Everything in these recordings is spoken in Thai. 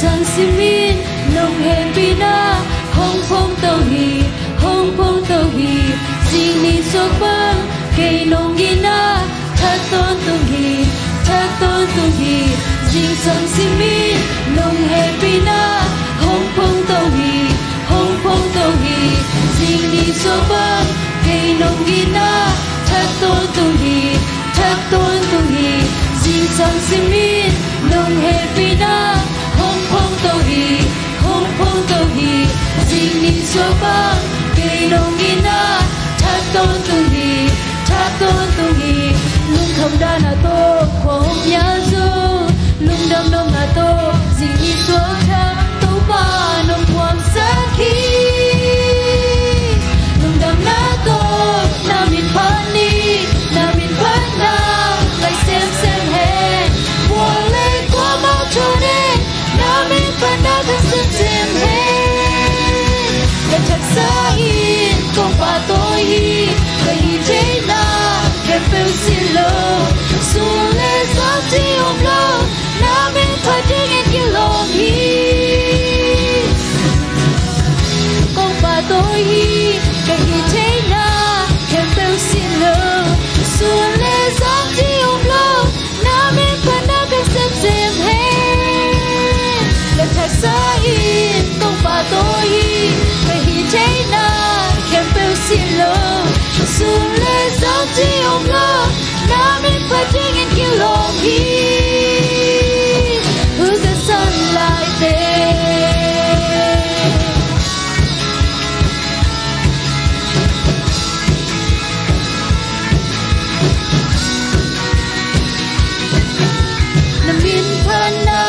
sang si min nong he pina hong phong tàu hi hong phong tàu hi xin ni so bang cây nong gina thắt tôn tung hi thắt tôn tung hi xin sang si min nong he pina hong phong tàu hi hong phong tàu hi xin ni so bang cây nong gina thắt tôn tung hi thắt tôn tung hi xin sang si min nong he pina hong phong tàu hi hong phong tàu hi xin ni so bang cây nong gina thắt tôn tung hi thắt tôn tung hi lung không đa na to kwa hong ya zo lung dam dam na to xin ni so cha to ba nong kwam sa ki lung dam na to na min pa ni na min pa na like sem he wo le kwa ma cho ne na min pa na ka sem he le chak sa in kong pa to hi ka hi che na ke pe si lo su le sa ti om lo na min pa ding in ki lo hi kong pa to hi ka hi che na ke pe si lo su le sa ti om lo na min pa na ka sem he le chak sa in kong pa to hi ka hi che na ke pe si lo su le sa ti om lo na min pa ding in ki lo hi who's the sunlight there na min pa na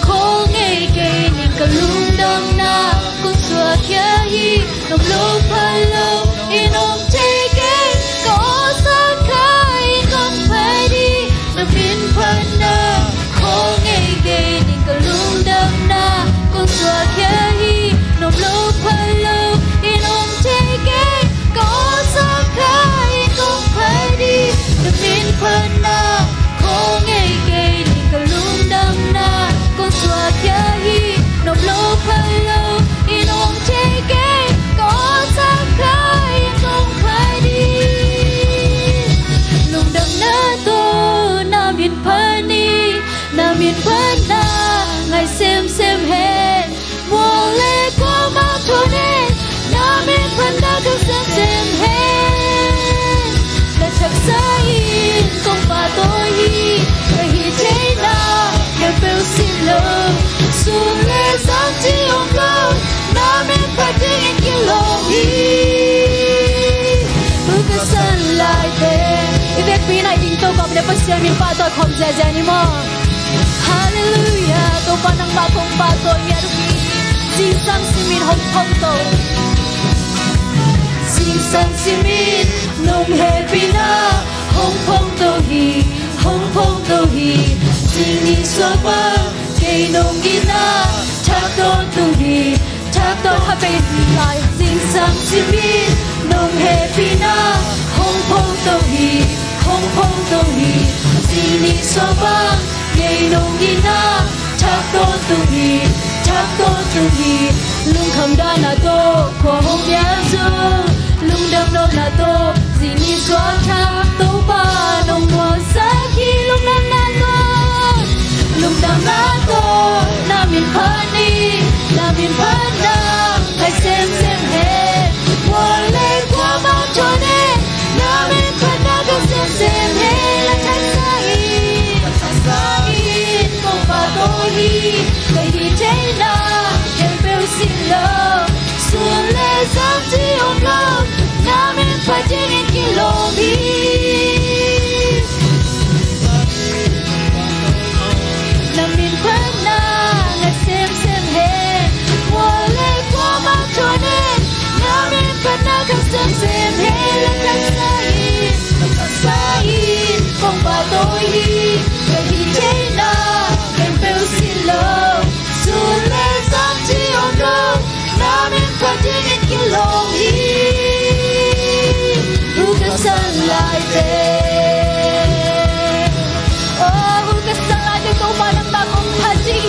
ko ngay kay ni ka lung dam na kung swa kya hi nong lo pa lo inom che kay ko sa kai kong pa di na min pa na ko ngay kay ni ka lung dam na kung swa kya hi nong lo pa lo inom che kay ko sa kai kong pa di na min pa na ko ngay kay ni ka lung dam na kung swa kya hi nong lo pa lo inom che kay ko sa kai kong pa di lung dam na to na min pa ni na min pa na ngay xem he wo le kwa ma to ne na min pa na ka xem he le chak sa in kong pa to hi ka hi che na ke pe si lo su le sa ti om lo na min pa ding in ki lo hi look the sunlight there if it be night ding to kom le pa sia min pa to kom ja ja ni mo hallelujah to pa nang ba kong pa to ya ru si sang si min hong hong to sing sang si min nong he pina hong phong to hi hong phong to hi sing ni so pa cây nong gina thác tôn tu hi thác tôn ha pe lai sing sang si min nong he pina hong phong to hi hong phong to hi sing ni so pa cây nong gina thác tôn tu hi thác tôn tu hi lung kham da na to ko hong ya zo lung dam dam na to si ni so cha to pa nong mo sa ki lung dam na to lung dam na to na min pa ni na min pa na hai xem he wo le kwa ma cho ne na min pa na ka xem he la cha sa in kong pa to hi kai hi che na ke pe si lo su le sa ti om lo na min pa ding in ki lo hi na min pa na la xem he wo le kwa ma cho ne na min pa na ka xem he la sa in kong pa to hi kai hi che na ke pe si lo su le sa ti om lo na min pa ding in ki lo hi who the sunlight there oh who the sunlight there to pa nang ba kong pa di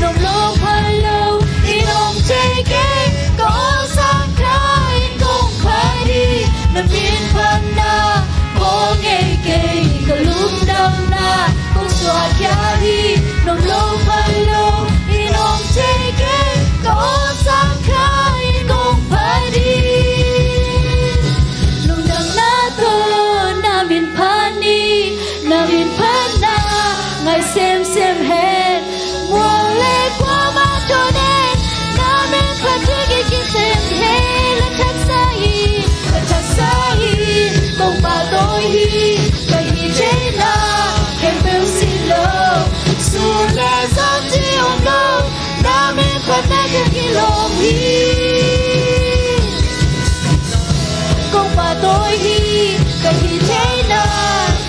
nông lô phai lâu in ông chơi game có sang khai công phai đi nằm miên phan na có nghe kề có lúc đau na có xóa kia đi nông lô phai lâu in ông chơi game có sang khai công phai đi nông đằng na thơ na miên phan đi na miên phan na ngày xem hết mùa lê qua mắt cho nên na miên phan đi cái xem hết là chắc sai công bà tôi hi cái hi chế na em yêu xin love su lê gió chiều lâu na miên phan na cái lòng hi công bà tôi hi cái hi chế na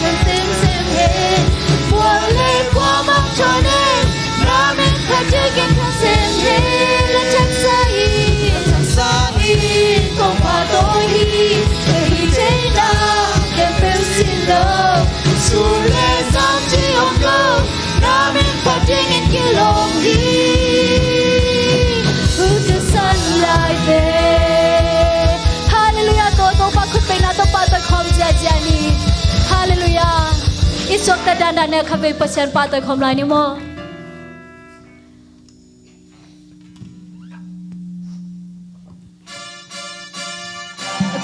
em xem hết mùa lê qua mắt cho nên na miên phan đi cái xem hết là chắc sai công bà tôi hi cái hi chế na em yêu xin love su lê gió chiều lâu na miên phan đi cái lòng hi ước cho sun lại về hallelujah tôi bắt khúc bên nào tôi bắt tôi không dễ dàng đi hallelujah ít chốc ta đàn đàn này khắp về bớt chân bắt tôi không lại nữa mà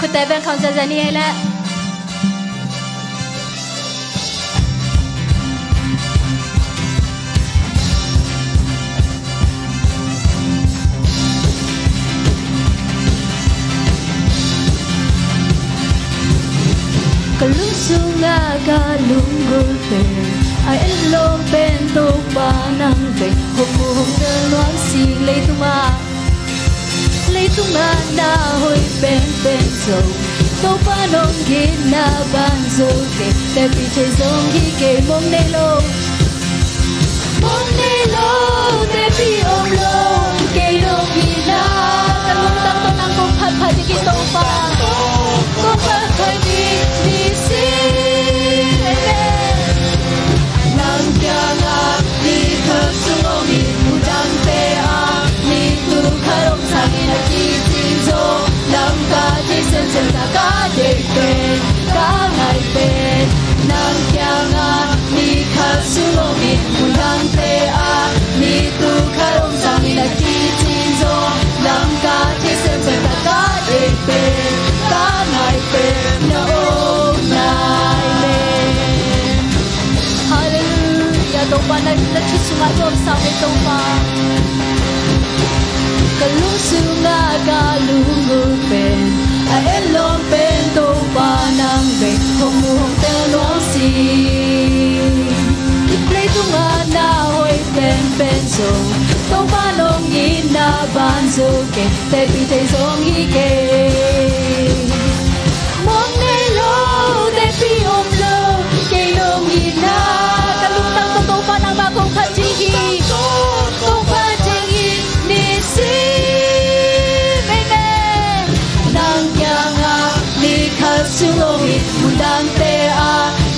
khúc tay bên không dễ dàng đi hay là Kalusunga kalunggupe ay elong bento panang be humuhong dalawang silay tunga na hoy ben so to panong ginabanzo ke tapi chezong hike mong nelo tapi omlo ke no gina kalung tang to nang kong phat ki to pa ko pa khani ni si nang kya nga ni khap sung mi mudang te a ni tu kharong sang na ki tin zo lam ka ji sen ta ka de pe ka ngai pe nang kya nga ni khap sung mi mudang te a ni tu kharong sang na ki tin zo lam ka ji sen ta ka de pe ka ngai pe no nai me hallelujah to pa na chi sunga to sa me to pa kalusunga kalungupen a elong pen to pa nang be humuhong te long si play tunga na hoy pen so to pa long yin na ban so ke te pi te song hi ke mong ne lo te pi om lo ke long yin na kalung tang to pa nang ba kong phat chi hi kong phat chi hi ni si nang kya nga ni khasung hi mudang te a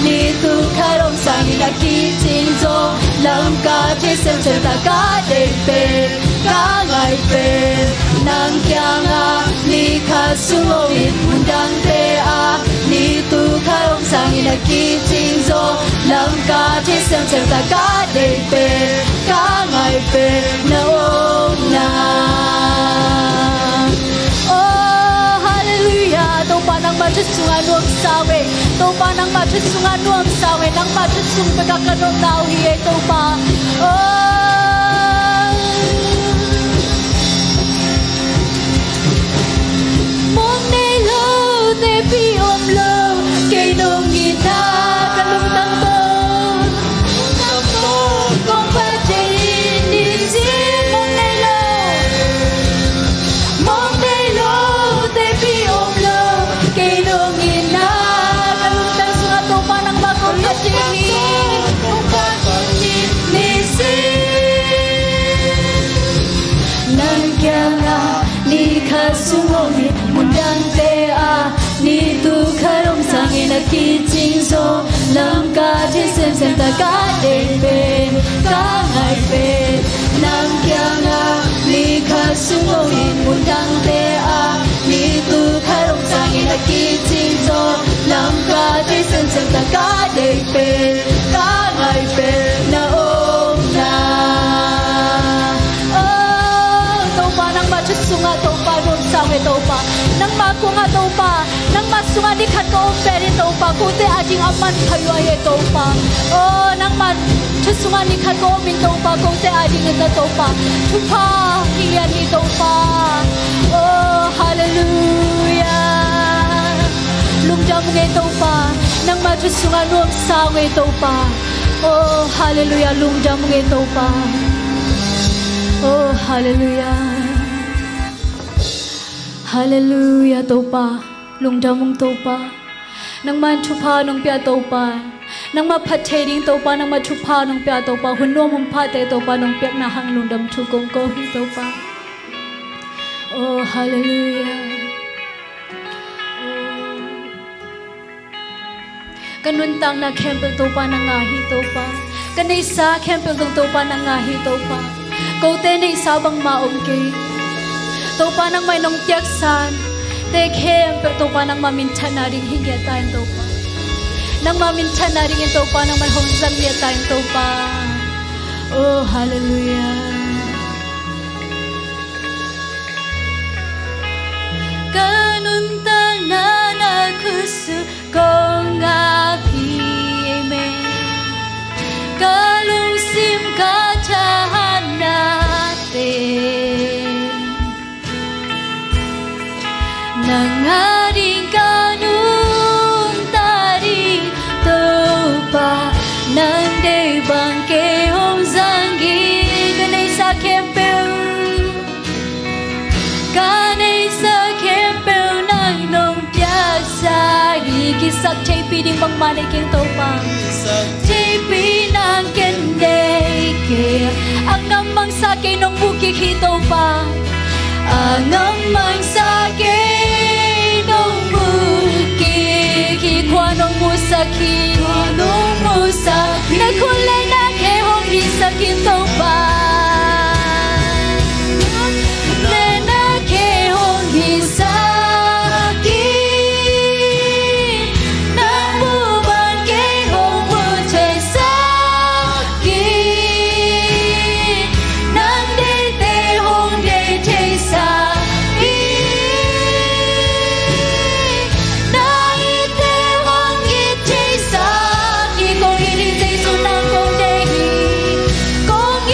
ni tu kharong sang ni la ki chin zo lam ka che sem ta ka de pe ka ngai pe nang kya nga ni khasung hi mudang te a ni tu kharong sang ni la ki chin zo lam ka che sem ta ka de pe ka ngai pe no na nang ba chut sunga nuam sawe to pa nang ba chut sunga nuam sawe nang ba chut sung pa ka kanong tao hi to pa mong ne lo te pi om lo ke nong gita kalung tang to kong pa che ni si mong ne lo te pi om lo Sungomi mundang te a ni tu kharong sangi na ki ching so lam ka che sem ta ka de pe ka ngai pe sungawin mo ng lea Nito karong-sangin nakiting to Lam ka di sen ta ka day pe Ka ngay pe na om na Oh, tau pa nang machusunga tau pa rom sawe tau pa Nang makunga tau pa Nang masunga di kat ko peri tau pa Kute ajing aman kayo ay tau pa Oh, nang machusunga ni kat ko min tau pa Kute ajing ita tau pa Tupa hiyan ni tau pa Oh, hallelujah Lumjam ngay tau pa Nang machusunga rom sawe tau pa Oh, hallelujah Lumjam ngay tau pa Oh, hallelujah Hallelujah tau pa Lung damong tau pa Nang man chupa nung pia tau pa Nang mapatering tau pa Nang machupa nung pia tau pa Huno mong pate tau pa Nung piak nahang lung dam chukong kohi tau pa Oh hallelujah Oh Kanuntang na kempel tau pa Nangahi tau pa Kanisa kempel tau pa Nangahi tau pa Kau tenay sabang maomke Tau pa nang may nung tiaksan Tekhem tau pa nang mamintan na rin higatan tau pa Nang mamintan na rin tau pa nang manhongzang yatan tau pa Oh hallelujah Kanuntang na nakusu kong api amen Kalungsim kacahan natin Nangaring kanung tari topa Nang de bangke hong zanggi Kanay sa kempel Kanay sa kempel Nang nong piasa Ikisak chay pining bang maniking topa Chay pinang kendeke Ang namang sakay nong bukik hito pa Ang namang sakay Kwanong musaki Kwanong musaki Nakulay na kehong risakin tau pa Na kehong risakin Nabuban kehong muchay sakin Nang detehong detay sakin Kong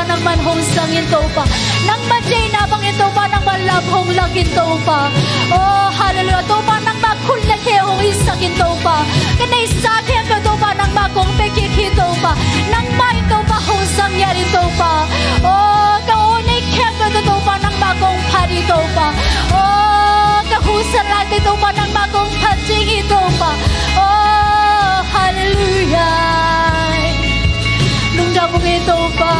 pa nang manhong sangin to pa nang majay na bangin to pa nang malabhong lakin to pa oh hallelujah to pa nang makulat he hong isakin to pa kanay sa kaya ka to pa nang magong pekiki to pa nang mai to pa hong sangyari to pa oh kaunay kaya ka to pa nang magong pari to pa oh kahusalat to pa nang magong paching ito pa oh hallelujah nung damong ito pa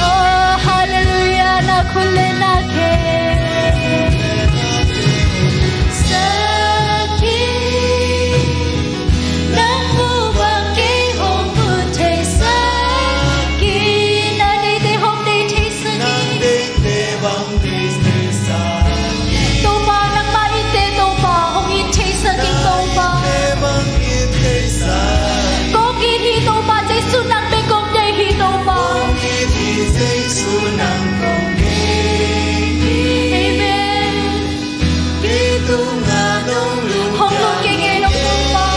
oh hallelujah nakuli nakin sakit nang ubang kihong putay sakit nanite hong day sakit tupa nang maite tupa hong ite sakit tupa kong hito pa Jesu nang begong day hito pa amen hong luging ilong tupa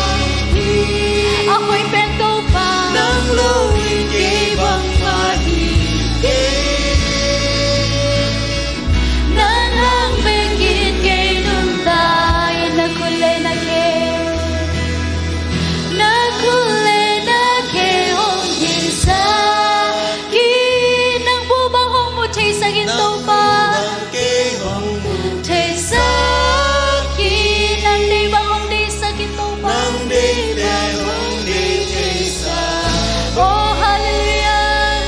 ako'y pento pa nang ang begit kay nung tayo nakulay na hong gisagin nang bubang hong mo chay sa ginto pa chay sagin nang di bang hong di sa ginto pa oh hallelujah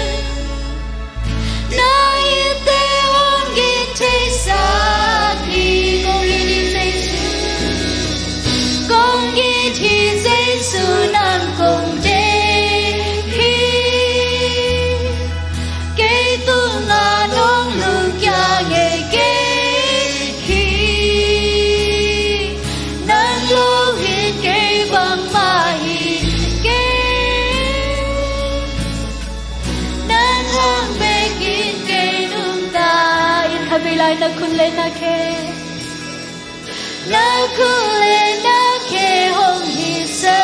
naite hong gitay sagin kong giti Jesu nang kong nakulay na ke hong hisagin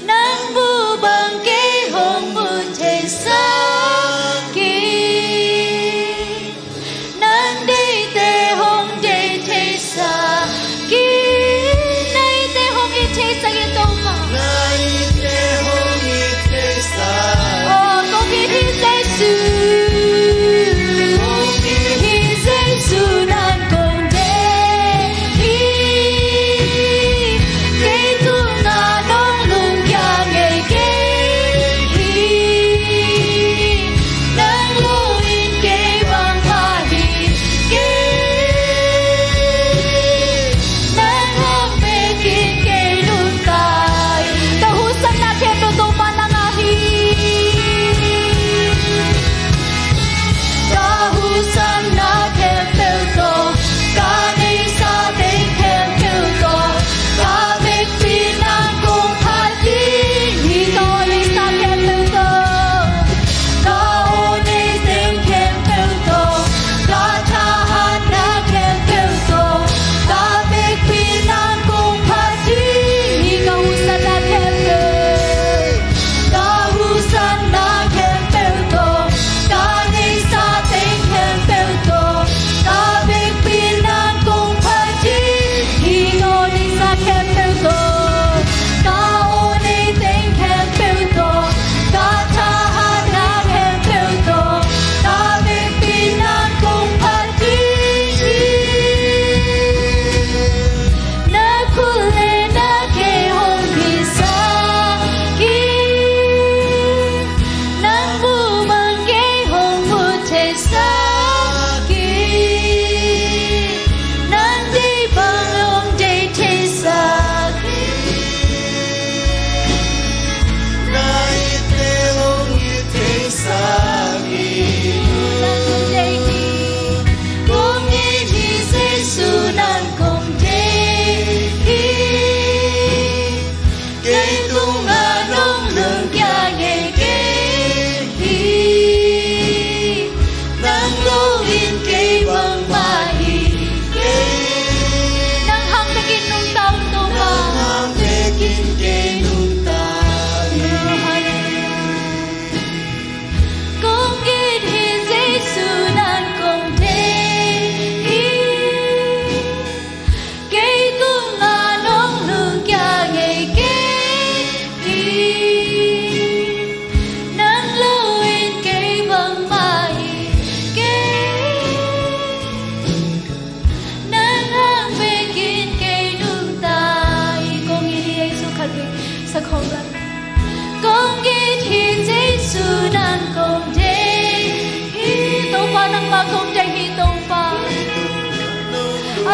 nang bubang ke hong buntay sagin nang dayte hong dayte sagin dayte hong ite sagin to pa oh kong ite Jesu nang kong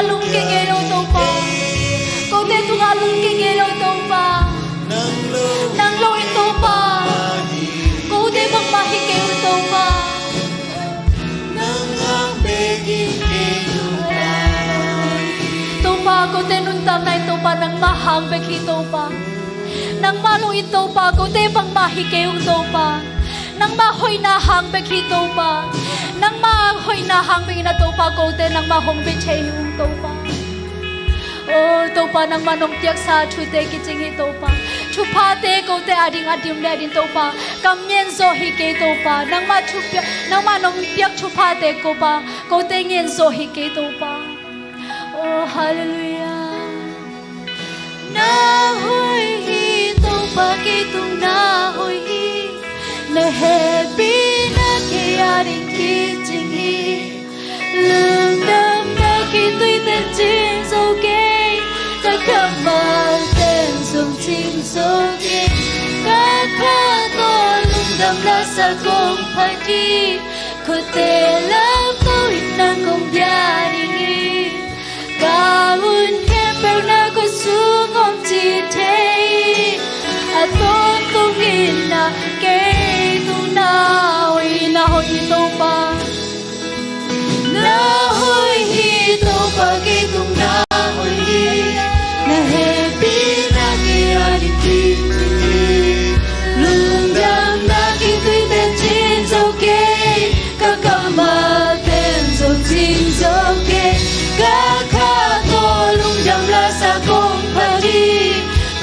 alung king elo to pa cô te tung alung king elo to pa nang lo ito pa cô te bang mahikeo to pa nang ang begin to pa cô te nun tam na ito pa nang mahang beki to pa nang malong ito pa cô te bang mahikeo to pa nang mahoy na hang beki to pa nang mahoy na hang beki na to pa cô te nang mahong beche yung to pa oh to pa nang manong tiyak sa chu te kiching hi to pa chu pa te cô te ading adim le din to pa kam nyen zo hi ke to pa nang ma chu pya nang manong tiyak chu pa te ko pa cô te nyen zo hi ke to pa oh hallelujah na hoi hi to pa ke tu na hoi hi na happy na ke ading kiching hi lương đam na ki tui ten chin so ke ta come on ten sum chin so ke ka kha to lung dam la sa kong phai ti ko te la to in na kong bia ri ka un ke pe na ko su ngom chi te a ton tu in na ke tu na oi na ho i to pa na hoi hi to pa ke tung na hoi hi na happy na ke ari ti lung dam na ki tui ten chin so ke ka ka ma ten so chin so ke ka kha to lung dam la sa kong pa di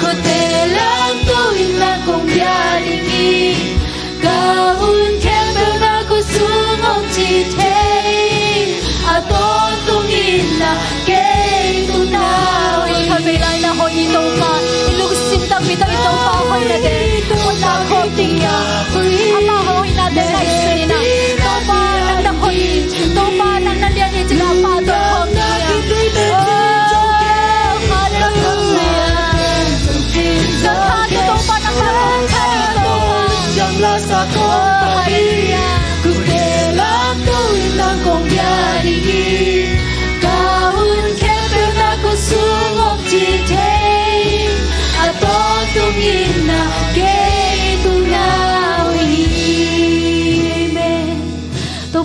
ko te lang to in la kong bia di ki ka un kem pe na ko su ngom chi te tôn tung in na ke tu na oi kami lai na hoi ito pa ilug sim ta pita ito pa hoi na de tu na ko tiya ama hoi na de na isini na to pa nang na hoi to pa nang na lian ni jina pa to ko tiya oh hallelujah so ta to pa nang na ka ito jam la sa ko hallelujah ku te lam tu na kong ya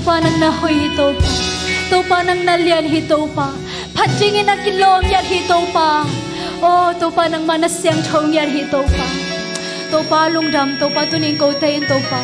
pa nang nahoy hito pa to pa nang nalian hito pa patjingin ang kilom yan hito pa oh to pa nang manasyang chong yan hito pa to pa lungdam to pa tuning ko tayin to pa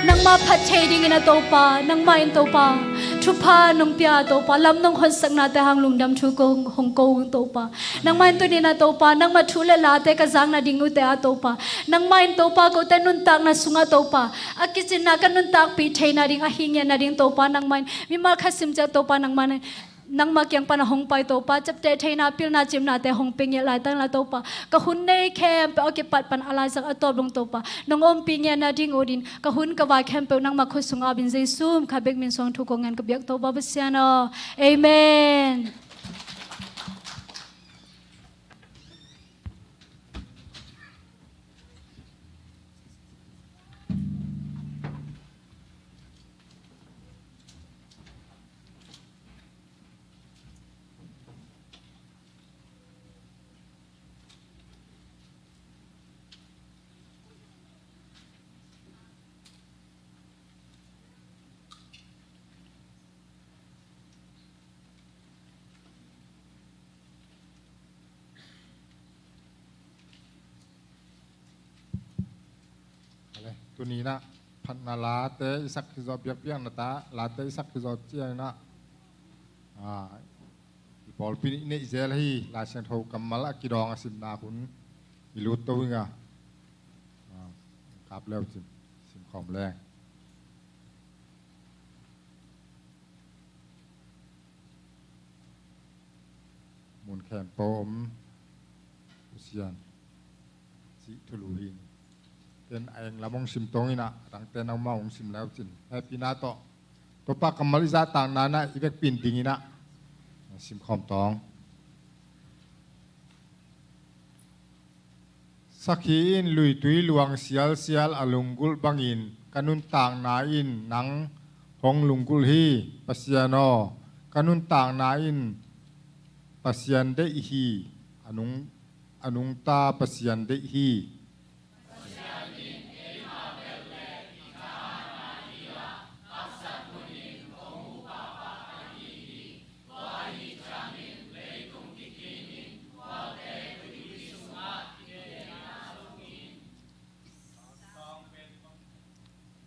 nang mapatchay dingin na to pa nang main to pa chupa nung pia to pa lam nung honsak na te hang lungdam chu ko hong ko to pa nang main to ni na to pa nang machule la te kazang na dingu te a to pa nang main to pa ko te nun tak na sunga to pa akisin na kan nun tak pi thai na ding a hingya na ding to pa nang main mi mal khasim ja to pa nang man nang makyang panahong pai to pa chap te thai na pil na chim na te hong ping ye lai tang la to pa ka hun nei kem pe oke pat pan alai sak atop long to pa nang om ping ye na ding odin ka hun ka wa kem pe nang ma khu sunga bin jesu kha bek min song thu ko ngan ka biak to ba basiano amenตัวนี้นะพันนาลาเตสักที่จอบเปียกๆนะตาลาเตสักที่จอบเจียนะบอลปีนี้เจลฮีลาเชนโทกัมมาละกิดองสิมนาคุณมิลุตตัวงากลับแล้วสิมคอมแรงมุนแขนโปมเซียนสิทุลูหินเป็นเองละมงสิมตรงนี้นะตั้งแต่เอามาองสิมแล้วจินให้ปีนาต่อตัวปากกำมะลิซาต่างนานะอีเวกปิ่นติงินะสิมคอมตองสักขีอินลุยตุยลวงเสียลอลุงกุลบังอินกันุนต่างนาอินนังหงลุงกุลฮีปัสยานอกันุนต่างนาอิน pasien de hi anung ta pasien de hi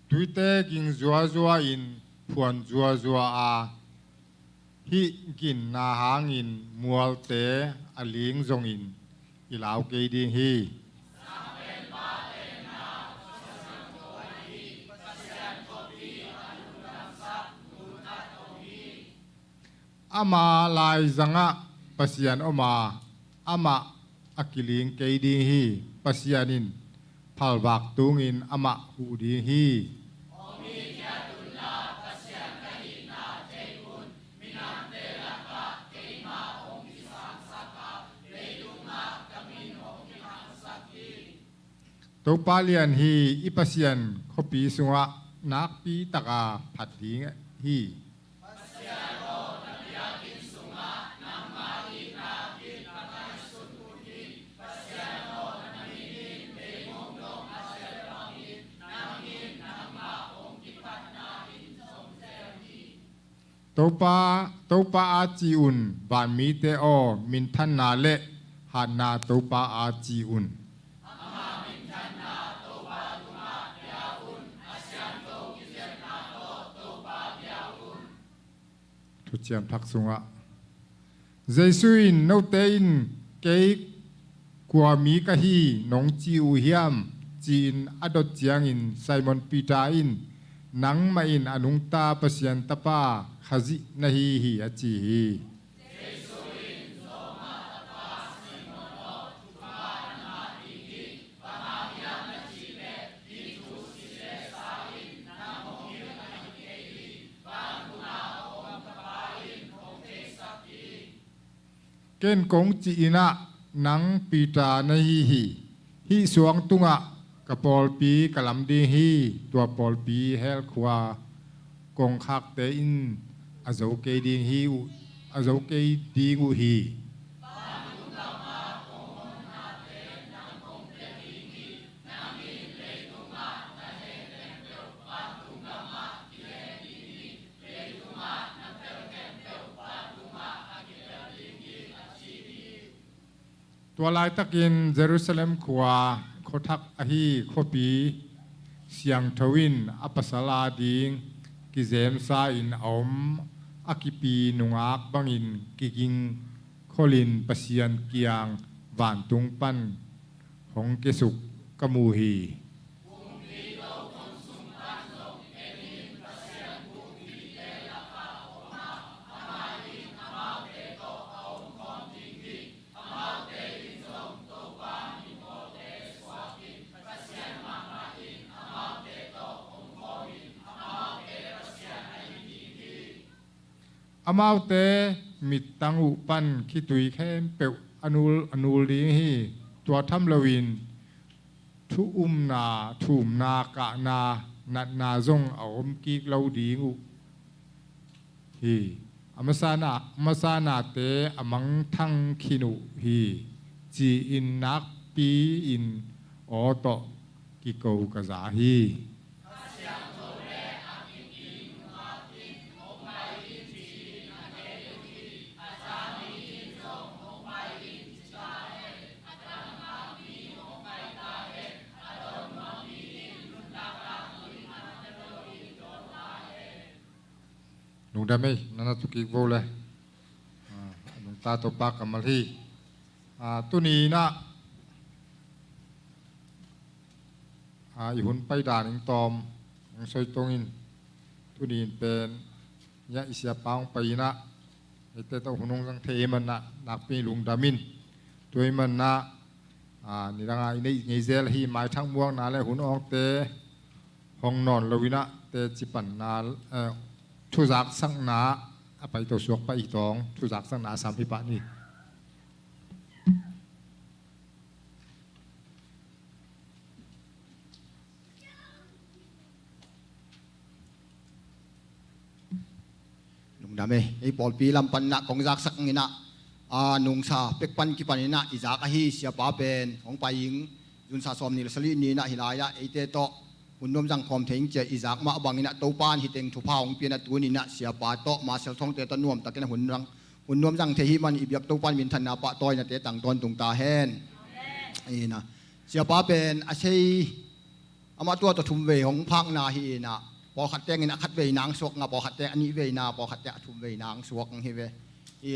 tuite ging zua in phuan zua a hi gin na hangin mual te aling zong in ilau ke ding hi ama lai zanga pasian oma ama akiling ke ding hi pasianin phalwak tungin ama hu ding hiตัวปาเลียนฮีอิปัสยันเขาปีสุงะนักปีตะกาผัดดีฮีตัวปาอาจีอุนบานมีเตอมินทันนาเลหานาตัวปาอาจีอุนทุเจียมทักสุงะเจสุอินโนเตอินเกยกัวมีกะฮีนงจิวเฮียมจีนอดดเจียงอินไซมอนปีตาอินนังมาอินอนุงตาปเสียนตะปาขจินะฮีฮีอจีฮีเกณฑ์กงจีนะนังปีตาในฮีสวงตุงะกะปอลปีกะลำดีฮีตัวปอลปีเฮลขวากงคักเตอินอาโจเกดีฮีอาโจเกดีงูฮีตัวลายตะกินเยรูซาเล็มขวาโคทักอหีโคปีเสียงทวินอัปสลาดิงกิเจมซาอินอมอากิปีนุงอักบังอินกิกิงโคลินปะเซียนเกียงหวานตุงปันของเกสุกกมูฮีอามาเตมิดตังอุปันคิตุยแค่เปวอนูลีฮีตัวทำลวินทุนาถุมนากะนานัดนาจงเอาอมกีกเลาดีงูฮีอามาซานาเตอมังทังคินุฮีจีอินนักปีอินออโตกิโกกะซาฮีนุ่งได้ไหมนั่นตุกิโวเลยนุ่งตาตัวปากกับมาที่ตัวนี้นะอีหุ่นไปด่านอิงตอมยังซอยตรงอินตัวนี้เป็นยะอิเสียปางไปนะไอเตต้าหุ่นงสังเทมันนะนักปีลุงดามินตัวมันนะนี่ร่างไอ้นี่ไงเซลฮีหมายทั้งม่วงนาเลยหุ่นออกเตห้องนอนลวินะเตจิปันนาทุจักสังนาไปตัวสวกไปอีกตองทุจักสังนาสามพิปะนี่ลุงดำไอ้ปอลปีลำปันนะของจักสักนี่นะ นุงซาเป็กปันกิปันนะอิจากอหิเสียป้าเป็นของไปยิงยุนซาสอมนิลสลีนีนะฮิลายะเอเตโตหุ่นนมจังคอมเทงเจอิจากมาบังนะตัวปานฮิเตงทุพาของเปียนะตัวนี้นะเสียป้าโตมาเซลทองเตตนวมตะกันหุ่นนวมจังเทหิมันอิบยักตัวปานมินทันนาปะตอยนะเตตังตอนตุงตาแฮนนี่นะเสียป้าเป็นอาเชยอามาตัวทุ่มเวของพังนาฮีนะพอขัดแตงนะขัดเวนางสวกนะพอขัดแตงอันนี้เวนาพอขัดแตงทุ่มเวนางสวกเฮเว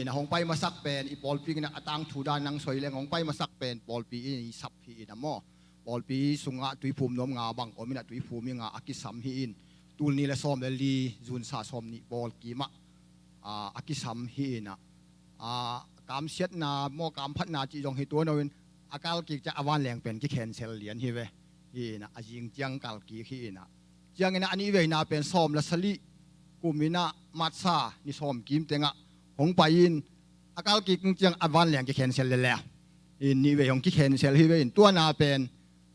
นะหงไปมาสักเป็นอีปอลปีนะตังทูดานังสวยเลยหงไปมาสักเป็นปอลปีนี่สับฮีนะมอปอลปีสุงะตุยภูมิน้อมงาบังอมินะตุยภูมิงาอากิสัมฮีนตูนี่ละซ้อมเลลีจุนซาซ้อมนี่ปอลกีมะอากิสัมฮีนะกามเช็ดนามอกามพัดนาจีจงให้ตัวนู้นอากาศกิจะอวันแรงเป็นกิแคนเซลเลียนฮีเวนะอาจิงจังกาลกีฮีนะจังนะอันนี้เวนะเป็นซ้อมละสลีกุมินะมัดซานี่ซ้อมกิมเตงะหงไปยินอากาศกิจจังอวันแรงกิแคนเซลแล้วนี่เวของกิแคนเซลฮีเวตัวนาเป็น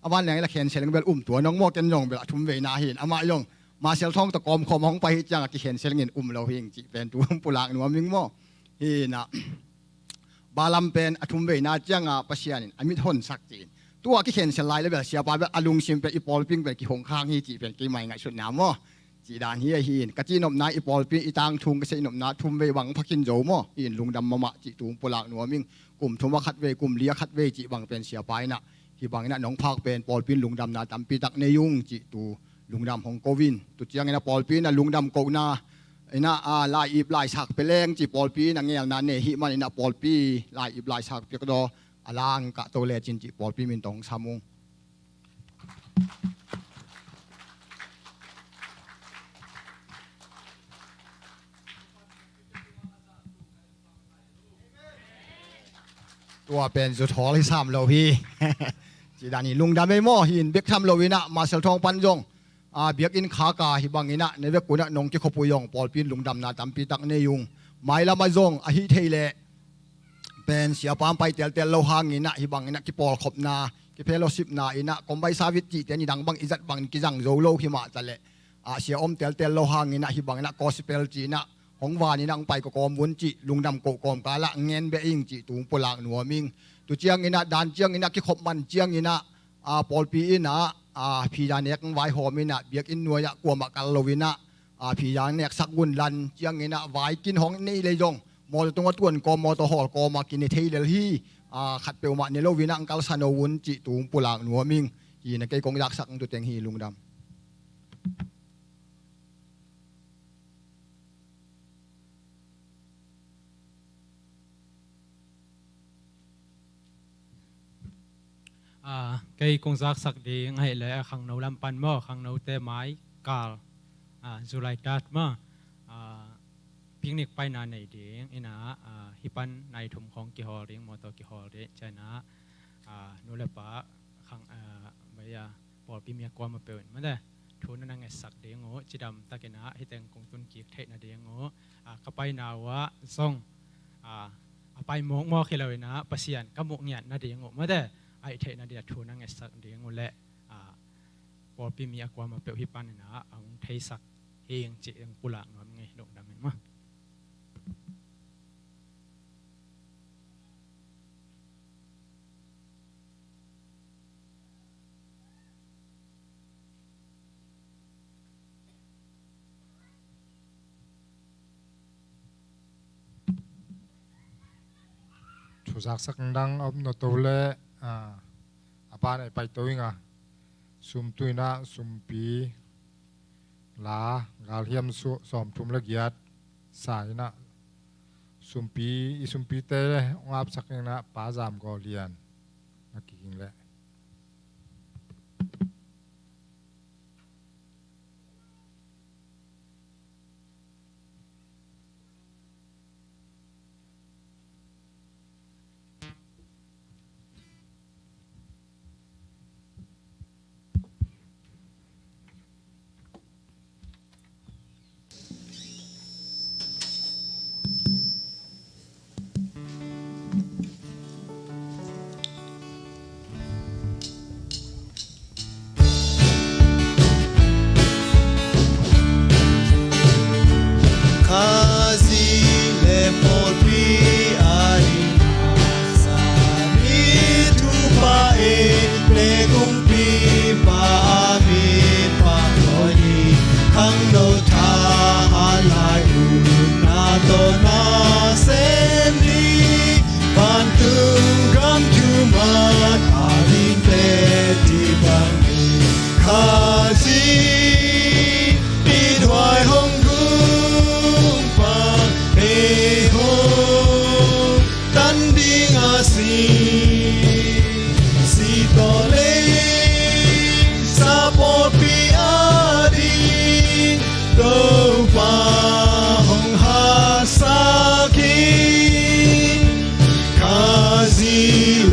อวันแรงละแคนเซลก็เป็นตัวน้องโมกันยองเวลาทุ่มเวนาหินอามายองมาเซลทองตะกอมคอมหงไปจังกิแคนเซลเงินเราเฮงจิเป็นตัวปุลากหนัวมิงโมนะบาลัมเป็นอทุ่มเวนาจังปัสยานินอมิทนสักจีนตัวกิแคนเซลไลแล้วแบบเสียบาแบบอลุงซิมเป็นอีปอลปิ้งเป็นกิหงข้างฮีจิเป็นกิไม่ไงชุดน้ำโมจีดานเฮียหินกะจีนมนาอีปอลปีอีตังทุงกะเซนมนาทุมเววังพักินโจมอหินลุงดำมะมะจีตุงปลากหนัวมิงกลุ่มทุมวะคัดเวกลุ่มเลียคัดเวจีบังเป็นเสียไปนะที่บังนะน้องภาคเป็นปอลปีลุงดำนาตำปีตักเนยุงจีตูลุงดำของโควินตุจียงนะปอลปีนะลุงดำโกนาไอ้นะลายอีบลายสักไปแรงจีปอลปีนะเงี้ยนาเนหิมันนะปอลปีลายอีบลายสักเปียกดออลางกะโตเลจินจีปอลปีมินตองสามุงตัวเป็นสุดท้อที่3เราพี่จีดานี่ลุงดำไม่มอหินเบียกทำเราวินะมาเซลทองปันยงเบียกอินขากาฮิบังอินะในเวกุนะนงจิขปุยงปอลปีนลุงดำนาตำปีตักเนยุงไม้ละมาจงอหิเทเลเป็นเสียปามไปเตลเราหางอินะฮิบังอินะกิปอลขบนากิเพลสิบนาอินะกอมใบซาวิจิเตนี่ดังบังอิจัดบังกิจังโจโลฮิมาตะเลเสียอมเตลเราหางอินะฮิบังอินะกอสิเปลจีนะของวานี่นั่งไปก็กอมวุ้นจิลุงดำโกกอมกาละเงินเบอิงจิตุงปลากหนัวมิงตุเจียงอินะดานเจียงอินะกิขบมันเจียงอินะปอลปีอินะพี่ยาเนกไว้หอมินะเบียกอินนัวยะกลัวมักกาลวินะพี่ยาเนกสักวุนลันเจียงอินะไว้กินห้องนี่เลยจงมอตรงตัวกอมอตหอลกอมากินในเทเลฮีขัดเปียวมาเนโลวินะอังกาลซานวุนจิตุงปลากหนัวมิงยีนะเกยกงยักสักตุเตงฮีลุงดำcái công tác sắc đi ngay lẽ khang nấu làm pan mò khang nấu tê máy cào July tát mò picnicไปนานไหนเดียงอินะฮิปันในถุงของกิฮอเรียงมอเตอร์กิฮอเรียใช่นะนู่นแหละปะขางไม่ยาปอดพิมีกวามาเป็นมันได้ทุนนั่งไงสักเดียงโง่จีดำตะเกนะให้แต่งกงตุนกีกเทนะเดียงโง่ก็ไปนาวะส่งไปมองมอขึ้นเลยนะปัสยันก็มองเนี่ยนะเดียงโง่ไม่ได้ไอเทนะเดียทุนนั่งไงสักเดียงโง่แหละปอดพิมีกวามาเป็นฮิปันนะเอาเทสักเองจีเองปุระน้อยไงดงดำมั้ยทุกสักดังอบนตัวเล่อาปานไปตัวงาสุมตุยนะสุมปีลากาเทียมสอมทุมละเกียดสายนะสุมปีเตะงับสักยังนะป้าจามก็เรียนนักกิงแหละ to na sendi pantung gam cuman aling peti bangi kazi di dwai hong gung pa he hong tanding asi si tole support pi adi to pa hong ha saki kazi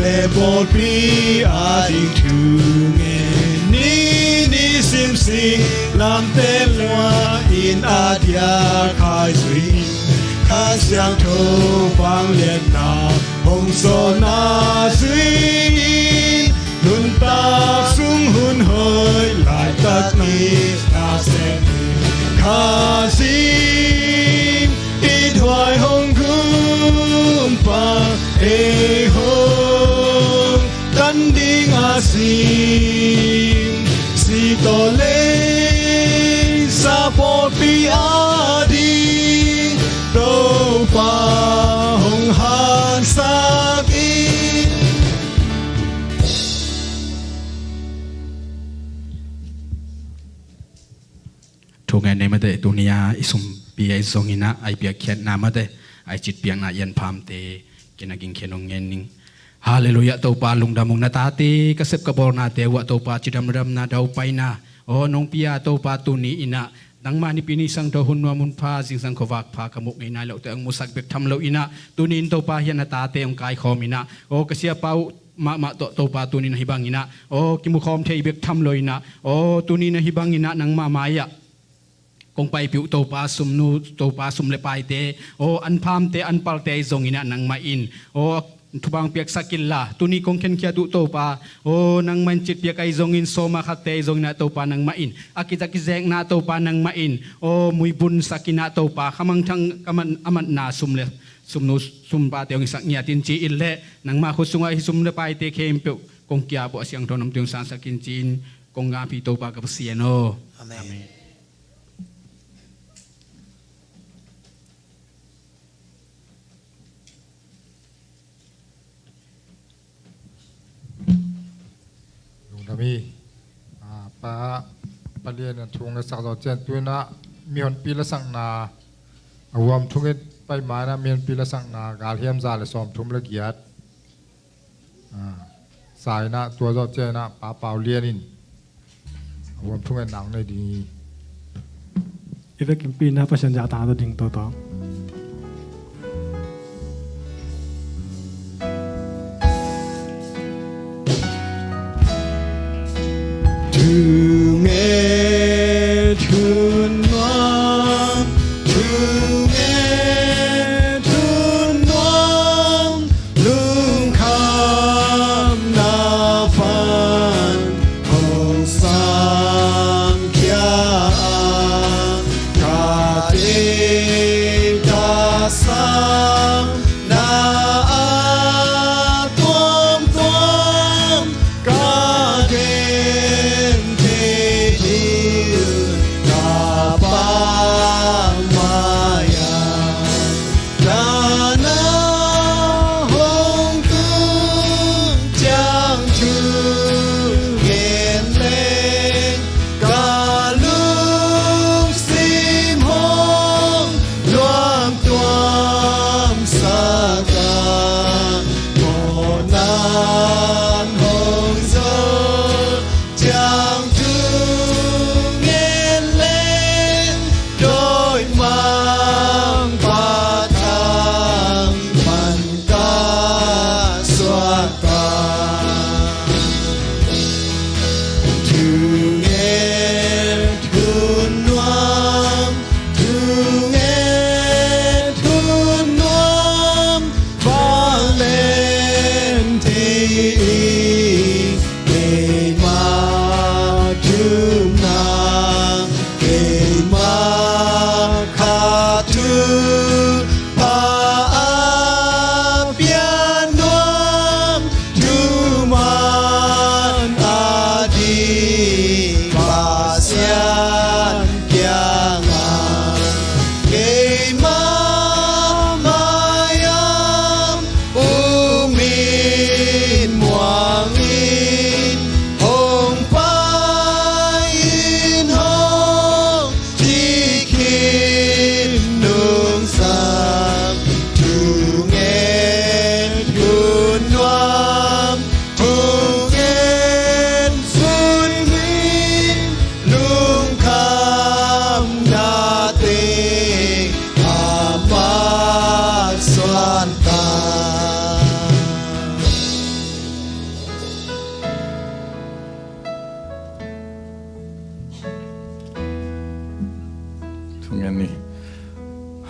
le bol pi adi tu nge ni sim sing lam te lwa in adia khai sui kha xiang thô vang lian na hong so na sui nun ta sung hun hơi lại tất ni ta sẽ kha sim ít hoài hong kum pa e hong tan ding a sim si to le sa po pi a ding do pa hong han sa kiทุกงานในมาเตตุนียอิสุมปีไอซงอินะไอเปียเขียนนามาเตไอจิตเปียงนายันพามเตกินากินเขียนองเงินนิงฮาเลลูยาตัวปาลุงดามุงนาตาเตกษบกบอนาเตวะตัวปาจิดามรำนาดาวไปนาโอ้น้องปียตัวปาตุนีอินะดังมานิปินิสังทหุนวามุนพาสิงสังขวักพากมุกอินะเหล่าเตองมุสักเบกทำเหล่าอินะตุนินตัวปาเฮียนาตาเตองกายคอมินะโอ้กเสียเปามาตัวปาตุนินหิบังอินะโอ้กิมุคอมเทเบกทำเลยนะโอ้ตุนินหิบังอินะนังมามายะคงไปผิวโตปาสุมนูโตปาสุมเลปายเตโออันพามเตอันปัลเตจงอินะนังมาอินโอทุบางเปียกสักิลละตุนีคงเข็นเขียดุโตปาโอนังมันจิตเปียกไอจงอินโซมาขัดเตจงอินะโตปานังมาอินอากิจักกิแจงนาโตปานังมาอินโอมุยบุญสักินะโตปาขมังทั้งกมันอมันนาสุมเลสุมนูสุมปาเตียงสักเนียตินจีอินเลนังมาขุสุงไอสุมเลปายเตเคมเปียวคงเกียบ่เสียงโทนำเตียงสังสักินจีนคงงาพีโตปากับเสียโนอาเมนดามีป้าปเลียนทวงสักต่อเจนตัวน่ะมีคนปีละสังนาอวมทุกไปมานะมีคนปีละสังนากาลเฮียมซาเลยสอมทุ่มละเกียรติสายนะตัวต่อเจนะป้าเปล่าเลียนินอวมทุกหนังในดีอีเวกิมปีนะประชันยาตาตัวดิ่งตัวต่อ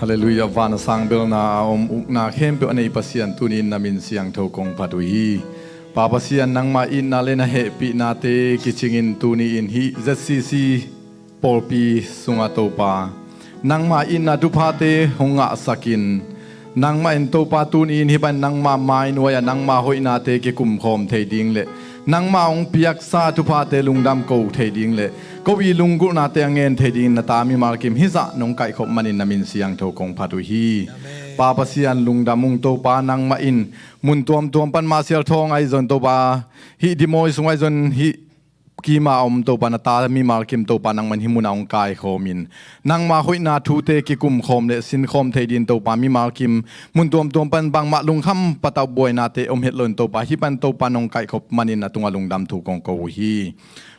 Hallelujah van sang bel na na khem pe anei pasian tunin namin siang tho kong padui pa pasian nang ma in na le na he pi na te kichingin tuni in hi ZCC polpi sunga to pa nang ma in na du pha te honga sakin nang ma en to pa tun in hi ban nang ma mai noya nang ma hoi na te ke kum khom thei ding le nang ma ong piak sa tu pha te lungdam ko thei ding le ko wi lungu na te angen thei ding na ta mi mal kim hi za nong kai khop manin namin siang tho kong phatu hi pa pasian lungdamung to pa nang ma in mun tuam pan ma sial thong ai zon to pa hi dimoi sungai zon hi ki ma to pa na ta mi mal kim to pa nang man hi mun ong kai khomin nang ma hoi na thu te ki kum khom le sin khom thei din to pa mi mal kim mun tuam pan bang ma lung kham pataw boy na te om het lon to pa hi pan to pa nong kai khop manin na tunga lungdam thu kong ko hi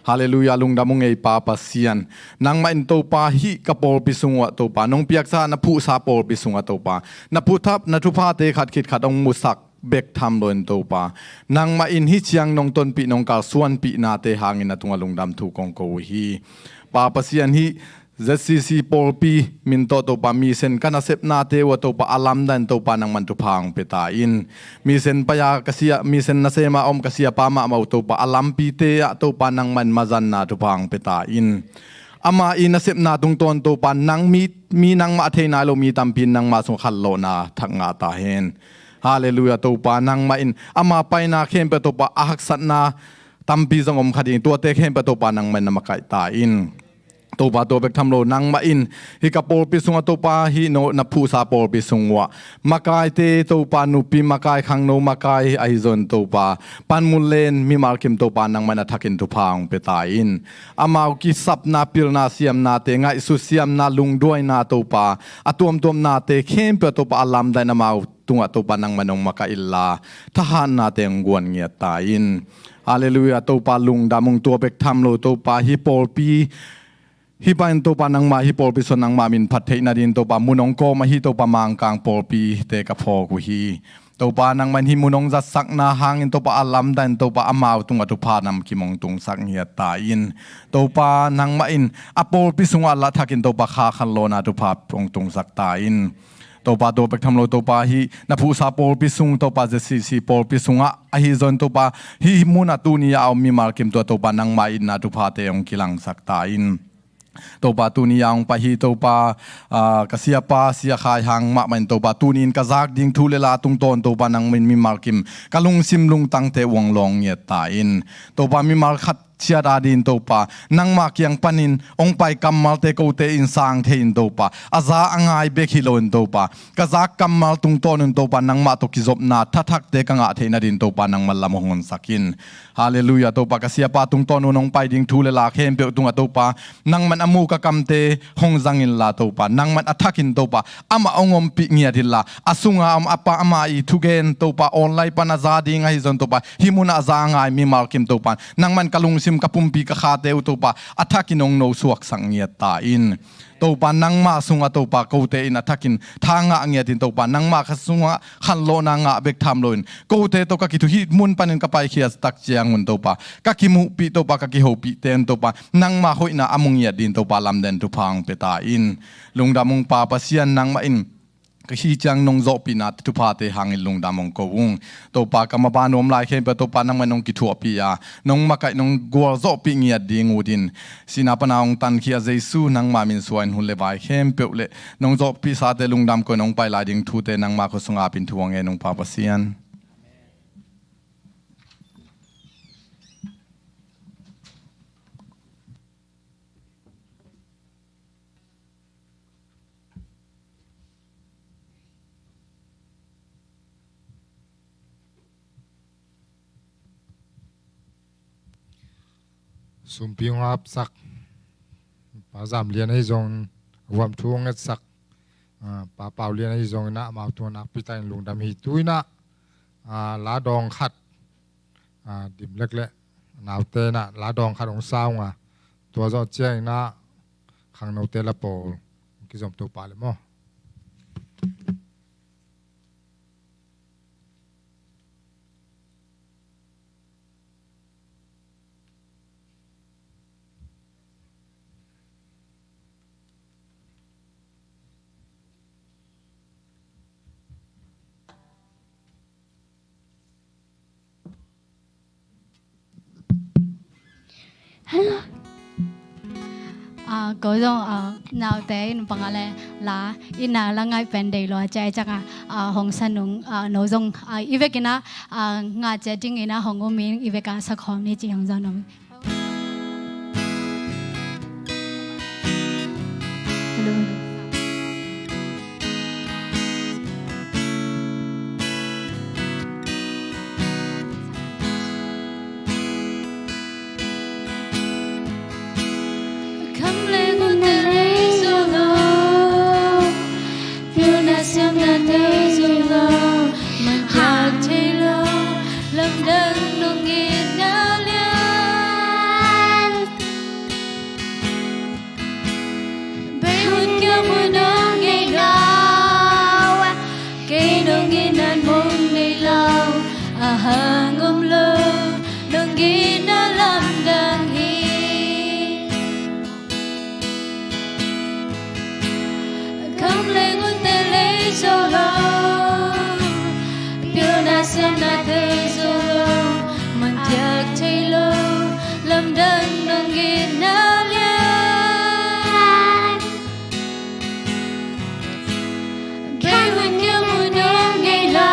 Hallelujah lungdamung ei pa pasian nang ma in to pa hi kapol pisungwa to pa nong piak sa na phu sa pol pisungwa to pa na phu thap na thu pha te khat khit khat ong musak bek tham loin to pa nang ma in hi chiang nong ton pi nong kal suan pi na te hangin na tunga lungdam thu kong ko hi pa pasian hi ZCC polpi min to pa mi sen kana sep na te wa to pa alam dan to pa nang man tu phang peta in mi sen pa ya kasia mi sen na sema om kasia pa ma mau to pa alam pi te ya to pa nang man mazan na tu phang peta in ama in na sep na tung ton to pa nang mi nang ma the na lo mi tam pin nang ma sung khal lo na thak nga ta hen hallelujah to pa nang ma in ama pai na khem pe to pa ahak sat na tam pi jong om khading to te khem pe to pa nang man na makai ta in to pa to bek tham lo nang ma in hi ka pol pi sunga to pa hi no na phu sa pol pi sungwa makai te to pa nu pi makai khang no makai ai zon to pa pan mun len mi mal kim to pa nang mana thakin tu phang pe ta in amau ki sap na pil na siam na te ngai su siam na lung doi na to pa atuam na te khem pe to pa alam dai na mau tunga to pa nang manong makailla thahan na te ngwan ngia ta in hallelujah to pa lung damung to bek tham lo to pa hi pol pi hi pa in to pa nang ma hi pol pi son nang ma min phat thei na din to pa munong ko ma hi to pa mang kang pol pi te ka pho ku hi to pa nang man hi munong za sak na hang in to pa alam dan to pa amau tunga tu pha nam ki mong tung sak ngia ta in to pa nang ma in apol pi sunga la thakin to pa kha khan lo na tu pha ong tung sak ta in to pa to pek tham lo to pa hi na phu sa pol pi sung to pa ZCC pol pi sunga a hi zon to pa hi muna tu ni ya mi mal kim to pa nang ma in na tu pha te ong kilang sak ta in to pa tu ni yang pa hi to pa kasia pa sia khai hang ma man to pa tu nin ka zak ding thu le la tung ton to pa nang min mi mal kim kalung sim lung tang te wong long ye ta in to pa mi mal khat chia da din to pa nang ma kyang panin ong pai kamal te ko te in sang the in to pa aza angai be khilon to pa ka za kamal tung ton to pa nang ma to ki zop na thathak te ka nga the na din to pa nang mal lam hon sakin hallelujah to pa ka sia pa tung ton nong pai ding thu le la khem pe tung to pa nang man amu ka kam te hong zangin la to pa nang man athakin to pa ama ongom pi ngia dilla asunga am apa ama I thugen to pa online pa na za ding ai zon to pa himuna za ngai mi mal kim to pa nang man kalung sim kapumpi ka khate u to pa athakinong no suak sang ngia ta in to pa nang ma sunga to pa ko te in athakin thanga ngia tin to pa nang ma kha sunga khan lo na nga bek tham loin ko te to ka ki thu hi mun panin ka pai khia tak chiang mun to pa ka ki mu pi to pa ka ki ho pi ten to pa nang ma hoina amung ya din to pa lam den tu phang pe ta in lungdamung pa pasian nang ma in ka hi chang nong zo pi na tu pha te hangin lungdamong ko ung to pa ka ma ba nom lai khem pe to pa nang manong ki thu pi ya nong ma kai nong gol zo pi ngia ding udin sina pa naung tan khia jesu nang ma min suan hu le bai khem pe le nong zo pi sa te lungdam ko nong pai la ding thu te nang ma ko sunga pin thuang e nong pa pasian sumping ap sak pa zam lian ai zong wam thuang at sak pa pau lian ai zong na ma tu na pitain lung dam hi tuina la dong khat dim lek le naw te na la dong khat ong sao nga tua zo cheng na khang no te la pol ki zom tu pa le mo có dòng nào té pangalan là ina là ngay pendai lo chạy chắc hong sanung nô dòng ivekina ngã chạy ting ina hong omin iveka sắc hom ni chỉ hong dòng nôm hangum lo nung ginalam dang hi come le ngun te le solo piu na sem na te solo man tiak chei lo lam dang nung ginalian bay when you nung ngay la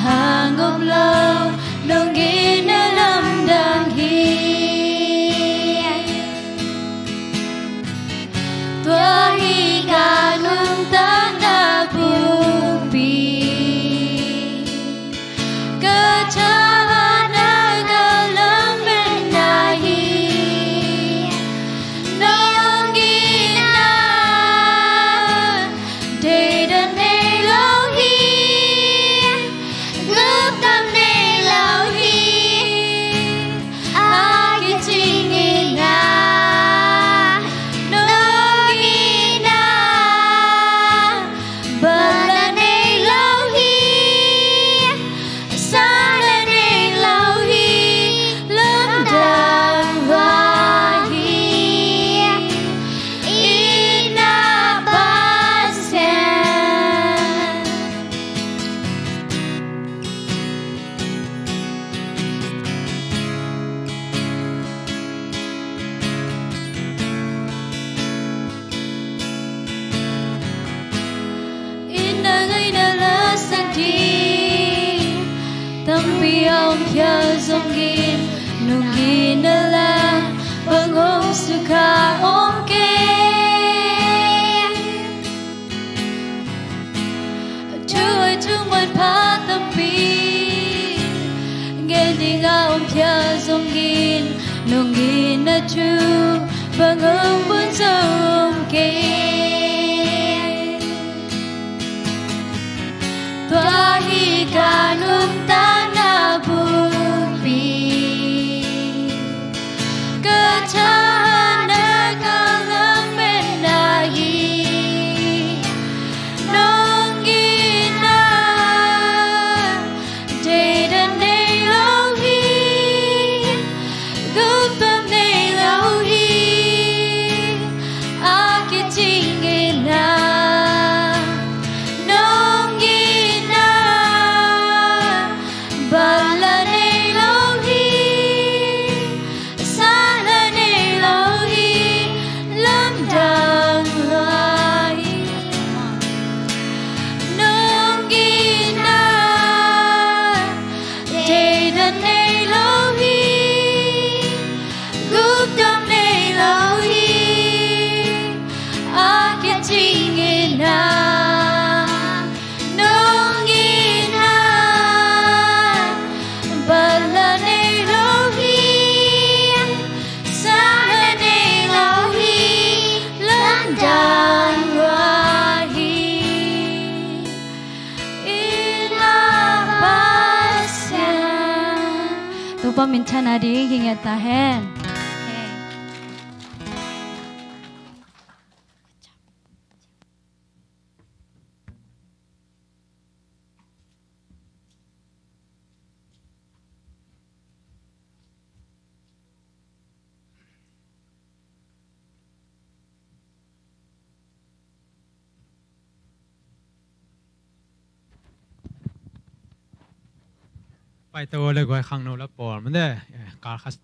hangom lo nong ginalam dang hi tua hi ka nung ta na bubi ka cha na ga lam ben na hi nong gina de dan ông kia dòng gin nung gin la bang om sukha om ke chui chung một pa tâm pi nghe đi nga ông kia dòng gin nung gin na chu bang om bun dòng ke tua hi ka nung ta Tupa minta nadi hingga tahan. ไปตัวเลยก็ขังโนละปอลมันเด้การคัส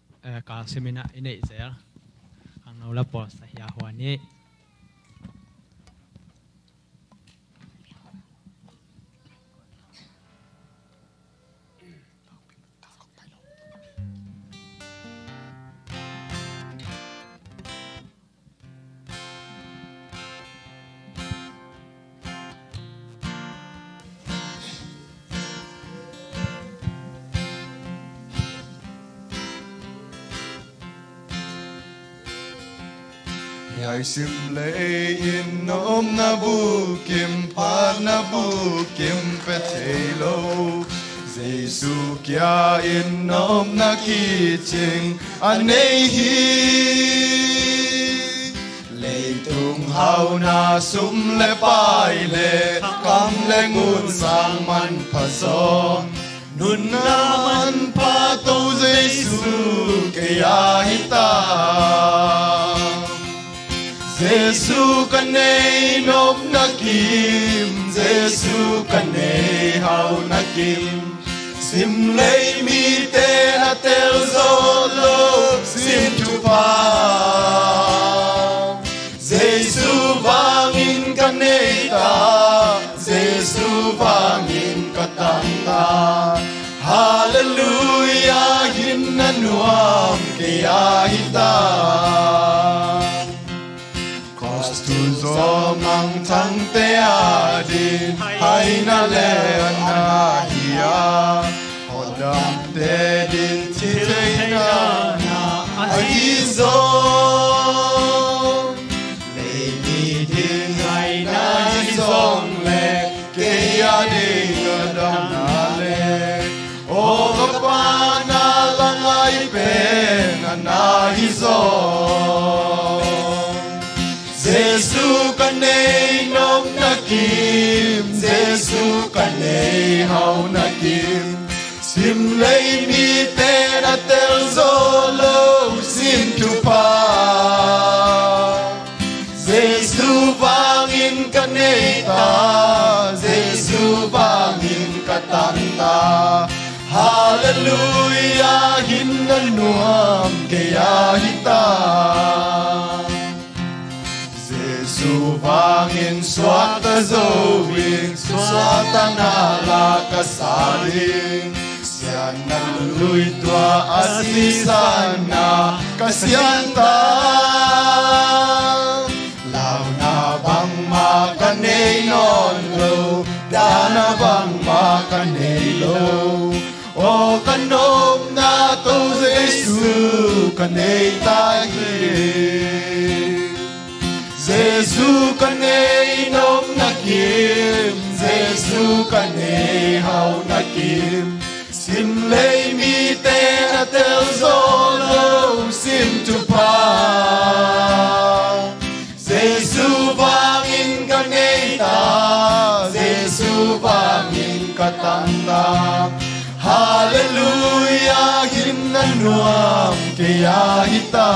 การเซมินาอินเอเซลขังโนละปอลสยาหัวนี้Hãy sim lệ in nôm na bu kim pa na bu kim pe thei lo Giêsu kia in nôm na ki ching anh ấy hi lệ tung hao na sum lệ pai lệ cam lệ ngun sang man pa so nun na man pa to Giêsu kia hita Giêsu kanay nop na kim Giêsu kanay hao na kim sim lay mi te na tel zo lo sim tu pa Giêsu vangin kanay ta Giêsu vangin katang ta Hallelujah hinanuam kaya hita Tu do mang thang te a din hai na le na hiya hodam te din ti te na ai zo le mi din hai na zong le ke ya din gadam na le o ka pa na lang ai pe na hi zo Giêsu kanay nop na kim Giêsu kanay hao na kim sim lay mi te na tel zo lo sim tu pa Giêsu vangin kanay ta Giêsu vangin katang ta Hallelujah hinanuam kaya hita Giêsu vangin swata zoing swata nala kasaling siya naluloy tua asisana kasyanta law na bang makanay non lo dana bang makanay lo o kanom na to Giêsu kanay tayo Giêsu kanay nop na kim Giêsu kanay hao na kim sim lay mi te na tel zo lo sim tu pa Giêsu vangin kanay ta Giêsu vangin katang ta Hallelujah hinanuam kaya hita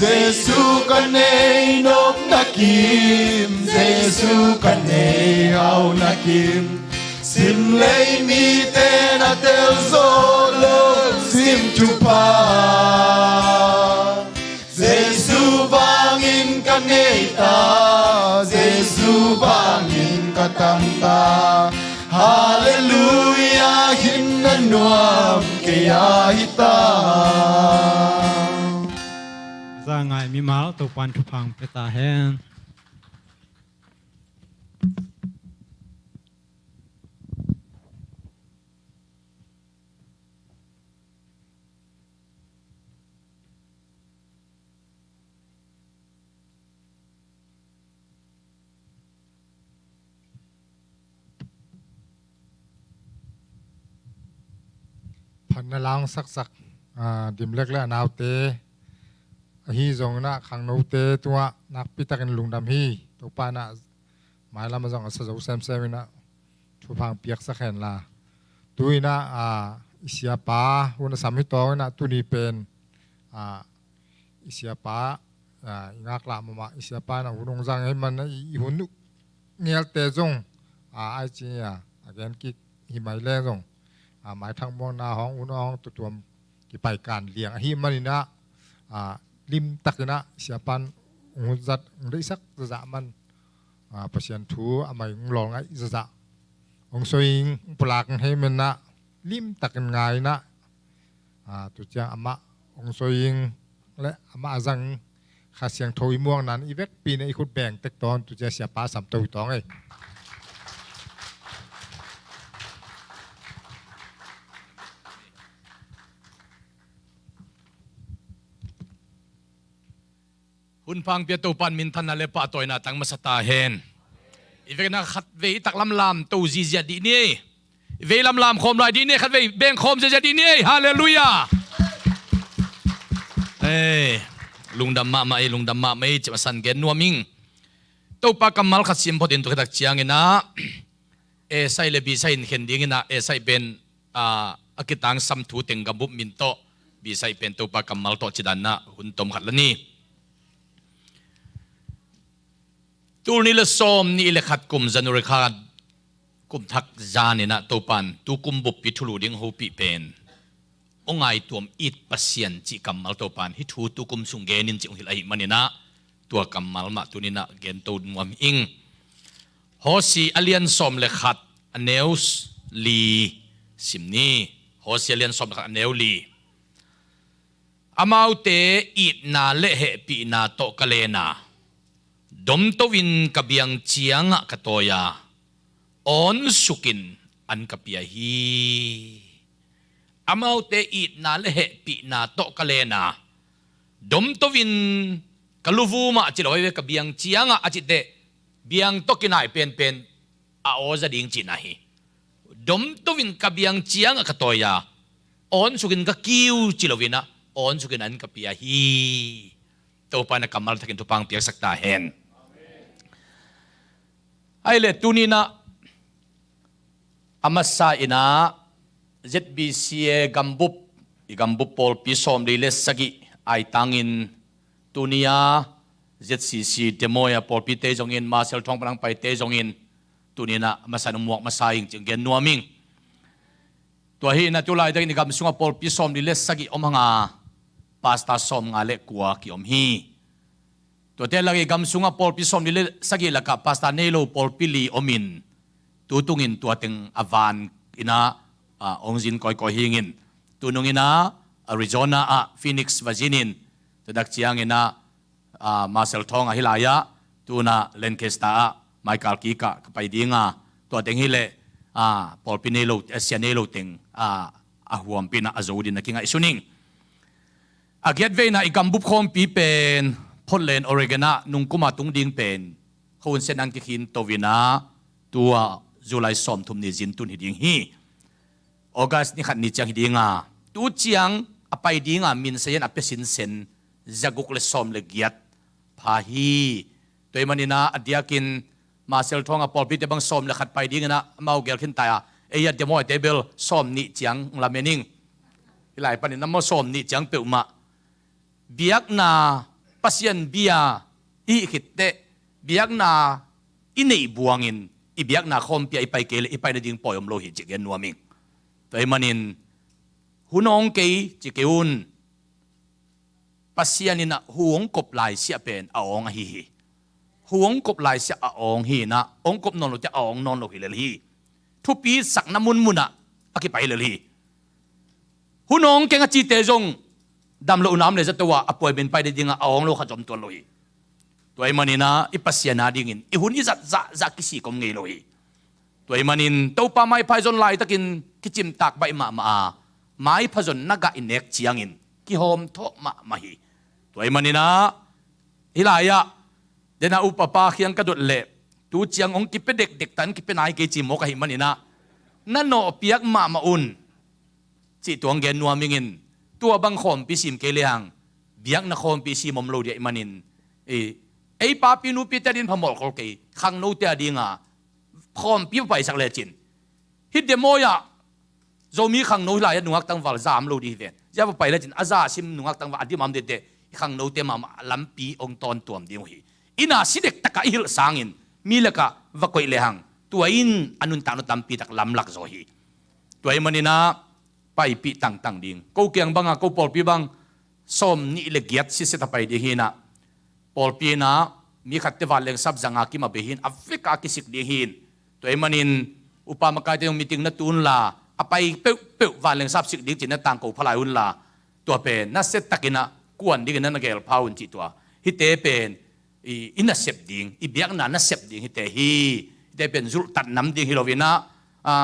Giêsu kanay nop na kim Giêsu kanay hao na kim sim lay mi te na tel zo lo sim tu pa Giêsu vangin kanay ta Giêsu vangin katang ta Hallelujah hinanuam kaya hita ra ngài mi máu tổ quan thu phang pe ta henพันนlang sak dim lek le naw te hi zong na khang no te tua nak pitakin lungdam hi to pa na mai lam zong sa zo sem sem na thu phang piak sa khen la tuina isia pa hun sami to na tu ni pen isia pa ngak la ma isia pa na hunong jang he man i hun ngel te zong ai chi again ki หิมายแล่ส่งหมายทั้งมองนาห้องอุณห้องตัวกี่ไปการเลี้ยงหิมันนะริมตักนะเสียปันงจัดได้สักจะมันเปอร์เซ็นต์ทูอไม่ลองไอ้จะองสวิงปลากให้มันนะริมตักกันง่ายนะตัวเจ้าอามาองสวิงและอามาจังข้าเสียงโทยม่วงนั้นอีเวกปีในอีคุดแบ่งเต็กตอนตัวเจ้าเสียป้าสามตัวตองไอ้หุ่นพังเปียตูปันมินทันนาเลปะตัวน่าตั้งมาสตาเฮนอีเวกน่าขัดเวตักลำลำตูจีเจดีนี่เวลำลำคมลายดีนี่ขัดเวเบงคมเจดีนี่ฮาเลลูยาเอ้ลุงดำมาลุงดำมาจะมาสันเกนนัวมิงตูปากำมัลขัดซิมพอดินตุกตักเชียงนะใส่เลบีใส่เห็นดีนะใส่เป็นอากิตังสัมถูเต็งกับบุบมินโตบีใส่เป็นตูปากำมัลโตจิดันนะหุ่นตมขัดละนี่ตูนี่ละส้มนี่ละขัดกุมจันริขัดกุมทักจานี่นะตูปันตูกุมบุบปิทุลูดิ้งหูปีเป็นองไงตัวอิดปัสยันจิกัมมัลตูปันฮิทูตูกุมสุงเกนินจิองฮิลาหิมันนี่นะตัวกัมมัลมาตูนี่นะเกนตูนวมอิงฮอสีอเลียนส้มละขัดอเนลส์ลีสิมนี่ฮอสีอเลียนส้มละขัดอเนลลีอามาวเตอิดนาเละเหปีนาโตกะเลนาดมตวินกับยังเจียงกะโตยาออนสุกินอันกับเปียฮีอามาวเตอีนาเลเหปีนาโตกะเลนาดมตวินกะลูฟูมาจิลอยเวกับยังเจียงอาจิเตบียงตกินายเป็นอาโอจะดิ่งจินาฮีดมตวินกับยังเจียงกะโตยาออนสุกินกะคิวจิลวินะออนสุกินอันกับเปียฮีตัวปานะกัมมัลทักินทุปังเปียกสักตาเฮนไอเลตุนีนะอามาสาอินะ ZBCA กัมบุบปอลพิสอมดีเลสสกิไอตังอินตุนียา ZCC เดโมยาปอลพิเตจงอินมาเซลทองพลังไปเตจงอินตุนีนะมาสานุมวกมาสาอิงจึงเกนนัวมิงตัวฮีนะตุลายดังนิกัมสุงปอลพิสอมดีเลสสกิอมหงาปาสตาสอมงาเลกัวกิอมฮีตัวเทลagi gam sunga pol pisom ni sagi laka pasta nelo pol pili omin tutungin tuateng avan ina ongjin koi hingin tunungina Arizona Phoenix Virginin tadak chiang ina Marcel Thong hilaya tuna Lancaster Michael Kika kapai dinga tuateng hile pol pinelo asianelo teng ahuam pina azodin nakinga isuning agiat ve na igambup khom pi pen Portland Oregon nung kumatung ding pen kung sen ang kikin tovina tua July som tum ni zintun hiding hi August ni khat ni chang hidinga tu chiang apai dinga min sayan apesin sen zaguk le som le giat pha hi toy manina adiakin Marcel Thong apol pi te bang som le khat pai dinga na mau gel khin ta eya demo table som ni chiang la mening ilai panin na mo som ni chiang peuma biak na pasien bia I hitte biak na inei buangin ibiak na khom pia ipai kele ipai na ding poyom lo hi chigen nuaming toy manin hunong kei chikeun pasian ina huong kop lai sia pen aong hi huong kop lai sia aong hi na ong kop non lo te aong non lo hi le hi thupi sak na mun muna akipai le hi hunong kenga chi te jong dam lo unam le zatwa apoy ben pai de dinga awong lo khajom to loi toy manina ipasiana dingin ihun i za kisi kom ngei loi toy manin to pa mai phaijon lai takin kichim tak bai ma mai phajon naga inek chiangin ki hom tho ma hi toy manina hilaya dena upapa khiang kadot le tu chiang ong kipedek dek tan kipenai ke chi mo ka hi manina nano piak ma un chi tuang gen nuaminginตัวบางคนพิสิมเกลียงเบียงนักคนพิสิมมโลเดียมันินไอ้ป้าพินุพิจารินพมอลกเกยขังโนเตียดิงาพร้อมพิไปสักเลจินฮิตเดโมยาโจมีขังโนหลายหนุ่งตั้งวัลจามโลดีเวนจะไปเลจินอาซาซิมหนุ่งตั้งวัลอดีมัมเดเดขังโนเตียมาลัมปีองตอนตัวมดิวฮีอินาสิเด็กตะกะฮิลสางอินมีละกะวะกอยเลหังตัวอินอนุนตานุตัมปีตักลัมลักโจฮี ตัวมันนี่นะไปปีต่างดิ่งกูเกียงบังกูปอลปีบังส้มนี่เล็กเกียรติสิทธิ์ไปดีหินะปอลปีนะมีขัดเทวาเลงซับจังอากิมาเบหินแอฟริกากิสิกดีหินตัวมันนินอุปมาการที่ยงมีติงนัตุนลาไปเปิววาเลงซับสิกดีจินต่างกูพลายอุนลาตัวเป็นนัสเซตตะกินะกวนดีกันนั่นเกลพาวุนจิตัวฮิเตเป็นอินัสเซปดิ่งอีเบียกนานัสเซปดิ่งฮิเตฮิเตเป็นจุดตัดน้ำดิ่งฮิโลวินะ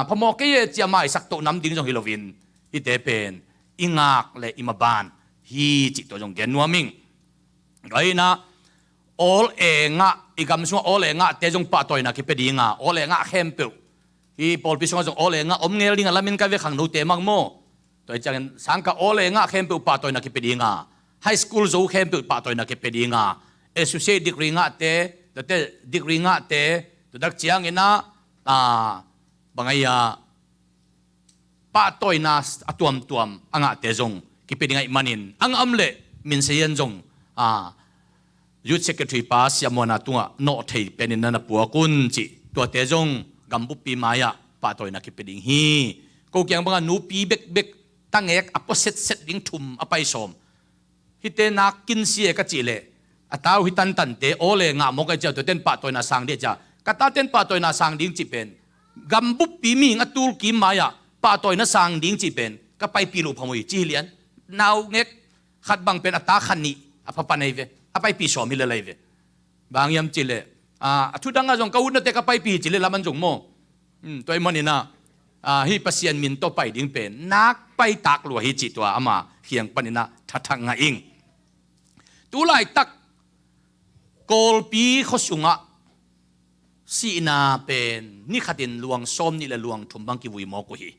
พอมอกี้จะมาสักตัวน้ำดิ่งจงฮิโลวินฮิเตเป็นอิงากและอิมาบานฮีจิตัวจงเกนัวมิงไรนะ all เองะอีกคำสั่ง all เองะเตจงปะตัวนะคิดไปดีงะ all เองะเข้มเปิลฮีพอลพิสงจง all เองะอมเงลิงะลามินกันเวขังนูเตมังโมตัวจังสังกั all เองะเข้มเปิลปะตัวนะคิดไปดีงะ high school จูเข้มเปิลปะตัวนะคิดไปดีงะ associate degree งะเตแต่ degree งะเตตัวดักเจียงเงินะบางอย่างปะตัวนะตัวมอ่างะเตจงคิดไปดีงะมันินอ่างเล่มินเซียนจงYouth Secretary Pass ยามวนาตัวโนเทเป็นนันปัวกุนจิตัวเตจงกัมบุปีมายะปะตัวนักคิดดิ่งฮีกูเกียงบังนูปีเบกตั้งเอกอปเซตดิ่งทุมอไปสมฮิเตนักกินเสียกจิเลอัตาวฮิตันเตโอเลงะมกเจ้าตัวเต้นปะตัวนาสังเดียจ้ากตาเต้นปะตัวนาสังดิ่งจิเป็นกัมบุปีมีงตูลกิมมายะปะตัวนาสังดิ่งจิเป็นก็ไปปีลูพมวยจีเลียนนาวเงกขัดบังเป็นอัตาขันนี้อภปนัยเวไปปีสอมิเลเลยเวบางยามจิเลทุดังอาจงเขาอุณเตกไปปีจิเลละมันจงโมตัวมันนี่นะฮิปัสยันมินโตไปดิ่งเป็นนักไปตักลัวฮิจิตัวอามาเฮียงปนินะทัทังงาอิงตุไลตักโกลปีขสุงะสีนาเป็นนี่ขัดินลวงส้มนี่ละลวงทุมบังกิวุยโมกุฮี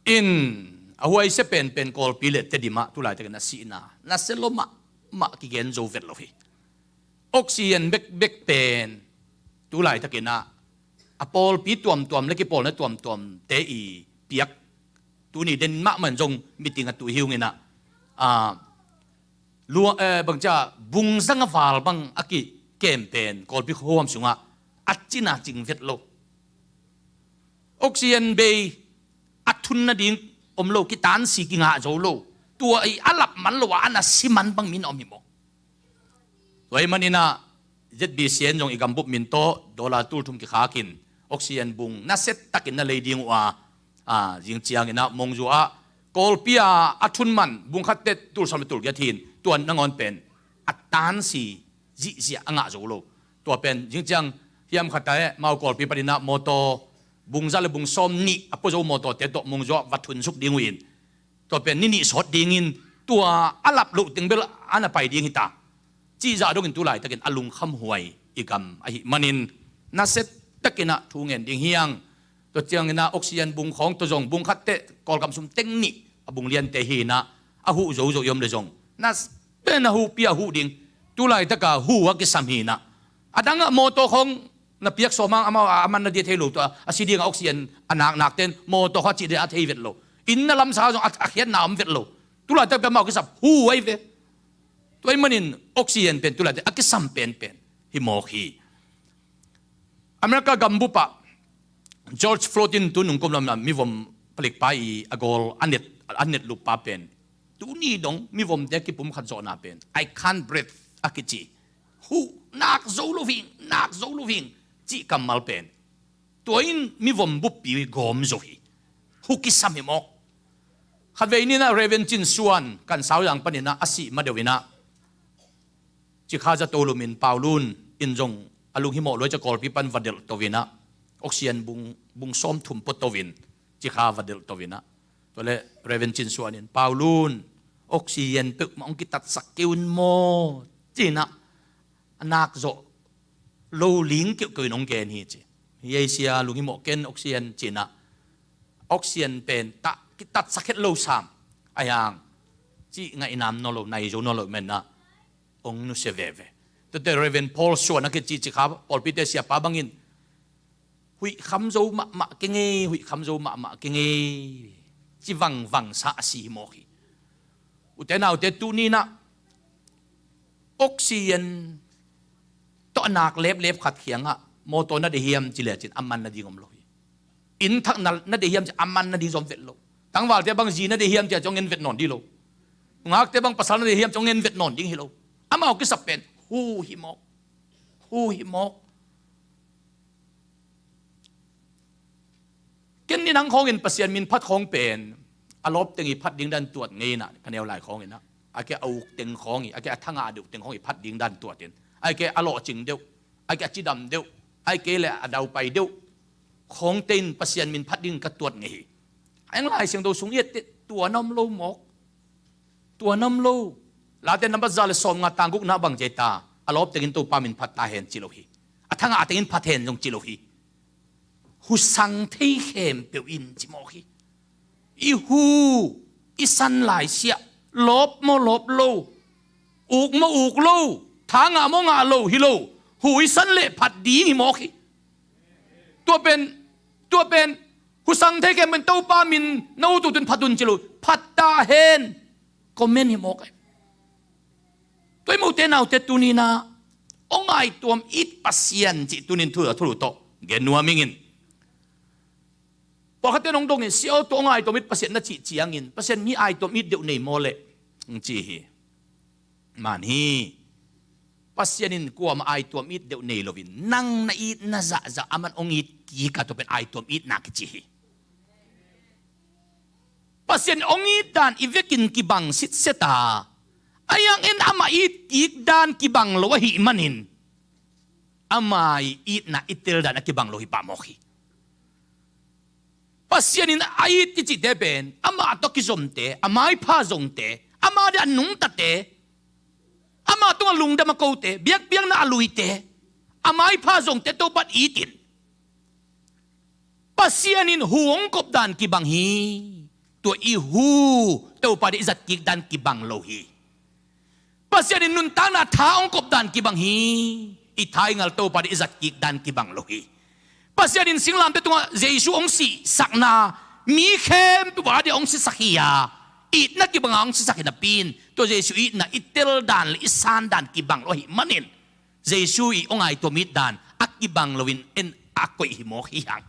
อินเอาไว้เสเป็นกอลปีเลตเตดิมาตุลายตะกันนัสีนานัสเลมากิเกนโจเวลโลฮีออกซิเจนเบกเป็นตุลายตะกันนะอปอลปีตัวมเล็กปอลนะตัวมเตอีเปียกตัวนี้เด่นมากเหมือนจงมีติงตัวหิวเงินะลัวบางจ้าบุงสังฟาลบางอากิเกมเป็นกอลปีโฮมสุงะอัจจินาจิงเวลโลออกซิเจนเบย์อัดทุนนาดิ่งอมโลกิตานสีกิงาโจโลตัวไอ้อาลับมันละวานะสิมันบังมินอมิโมตัวไอ้มันนี่นะเจ็ดบีเซียนจงอีกัมบุบมินโตดอลลาร์ตูทุมกิขากินออกซิเจนบุงน่าเซตตักินน่าเลยดิ่งว่ายิงเจียงนะมงจัวกอลปีอาอัทุนมันบุงขัดเต็ดตูสมตุลกะทินตัวนั่งอนเป็นอัตตานสีจิเสียงาโจโลตัวเป็นยิงเจียงเฮียมขัดแต่มากอลปีปรินาโมโตบุงซาเลบุงส้มนี่อพอจะโมโตเตตมงจัววัตถุนสุกดิ่งวินตัวเป็นนี่สดดิ่งินตัวอาลับลุติงเบลอันไปดิ่งหิตาจีจ่าดกินตุไลตะกินอลุงคำหวยอีกำไอมันินน่าเซตตะกินะทูเงินดิ่งเฮียงตัวเจียงนะออกซิเจนบุงของตัวจงบุงคัดเตะกอลกำซุมเต็งนี่บุงเลียนเตหีนะอาหูโจโจยมเลยจงน่าเป็นอาหูปีอาหูดิ่งตุไลตะกะหูวักิสัมหีนะอดังโมโตของนับเปียกสมังอามันนาเดียเทลูตัวอาศิดีงออกซิเจนอันนักเต้นโมโตเขาจีเดียเทเวตโลอินนัลลัมซาจงอักเขียนนามเวตโลตุลาตะเป็นมากิสับหูไว้เวตัวมันนินออกซิเจนเป็นตุลาตะอักสัมเป็นฮิโมฮีอเมริกากัมบุปะจอร์จฟลอตินตุนุงกุมลำมีวมผลิตไปอากอลอันเน็ตลูปาเป็นตุนี่ดงมีวมเด็กที่ผมขัดโซนาเป็น I can't breathe อากิจิหูนักโซลูวิงจีกัมมัลเป็นตัวอินมีวมบุปปีกอมโซฮีฮุกิสามิโมกขัดเวนี่นะเรเวนจินส่วนกันสาวอย่างปนินะอาศิมาเดวินะจิข้าจะโตลุมินปาวลุนอินจงอลุงฮิโมลอยจะกอลพิปันวัดเดลโตวินะออกซิเจนบุงส้มทุ่มปตโตวินจิข้าวัดเดลโตวินะตัวเล่เรเวนจินส่วนอินปาวลุนออกซิเจนตึกมองกิตัดสักกิวนโมจีนะนักโจโลลิงเกี่ยวกับน้องเกนฮีจีเยเซียลุงฮิโมเกนออกซิเจนจีนะออกซิเจนเป็นตะกิตัดสักเโลสามอายังจีไงน้ำนอโลในโจนอโลเมนะองนุเซเวเวแต่เรเวนพอลส่วนนักจีครับพอลพิเตเซียป้าบังอินหุยคำโจมะเกงหุยคำโจมะเกงจีวังสะสีโมกีอุตนาอุตตุนีนะออกซิเจนตัวนักเล็บขัดเขียงอะโมโตนัดเฮียมจิเลจินอามันนัดยิงอมโลย อินทักนั่นเดียมจะอามันนั่นดีจอมเวทโลตั้งว่าเตบังจีนั่นเดียมจะจงเงินเวทนอนดีโลงักเตบังภาษานั่นเดียมจงเงินเวทนอนยิ่งฮิโลอามาเอากิสับเป็นฮูฮิมอกกินนี่นังของเงินเปอร์เซ็นต์มินพัดของเป็นอารมณ์เต็งอีพัดดิ้งดันตรวจเงินน่ะคะแนนหลายของเงินนะไอ้แกเอาเต็งของอีไอ้แกทั้งอาดูเต็งของอีพัดดิ้งดันตรวจเต็งไอ้แกอร่อยจริงเดียวไอ้แกจีดำเดียวไอ้แกแหละดาวไปเดียวของเต็งเปอร์เซ็นต์มินพัดดิ้งกระตรวจเงินไอ้หลายเสียงดูสูงเอียดตัวน้ำโลหมกตัวน้ำโลลาเตนน้ำบัจจาเลสอมงาตังกุกนาบังเจตาอารมณ์เต็งตัวปามินพัดตาเห็นจิโลฮีทั้งอาเต็งพัดเห็นจงจิโลฮีหูสังเทียมเปียวอินจิโมฮีอีหูอีสันหลายเสียลบโมลบโลอุกโมอุกโลทางอาโมงาโลฮิโลหูอีสันเละผัดดีฮิโมฮีตัวเป็นหูสังเทียมเป็นตัวปามินนูตุตุนผัดดุนจิโลผัดตาเห็นก็เมนฮิโมฮีตัวมูเตนเอาเตตุนีนาองไอตัวอิดปัสยันจิตุนินทุรุโตเกนัวมิงินพอเขาเต้นองดงเห็นเสียวตัวไอตัวมิดปัสยันนั่นจีจียงินปัสยันมีไอตัวมิดเดียวในโมเลจีฮีมันฮีปัสยันินกลัวมาไอตัวมิดเดียวในโลวินนั่งในอิดน่าจะอามันองอิดกีกัตัวเป็นไอตัวมิดนักจีฮีปัสยันองอิดดานอีเวกินกีบังสิทเสตาayang in ama it dan kibang lohi manin amai it na itil dan kibang lohi pamohi pasyanin ait ti deben ama to kizomte amai pha zongte ama de anung tate ama to lung da makote biak biang na aluite amai pha zongte to pat itin pasyanin huong kop dan kibang hi to ihu to pa de izat kik dan kibang lohi pasyanin nun tang na taong kop dan kibang hi itay ngal to pa di izat kik dan kibang lohi pasyanin singlam te tunga Jesu ong si sakna mi khem tu ba di ong si sakia it na kibang ong si sakia na pin to Jesu it na itel dan li isan dan kibang lohi manin Jesu i ong ay to mit dan ak kibang lowin en akoy himo hiyang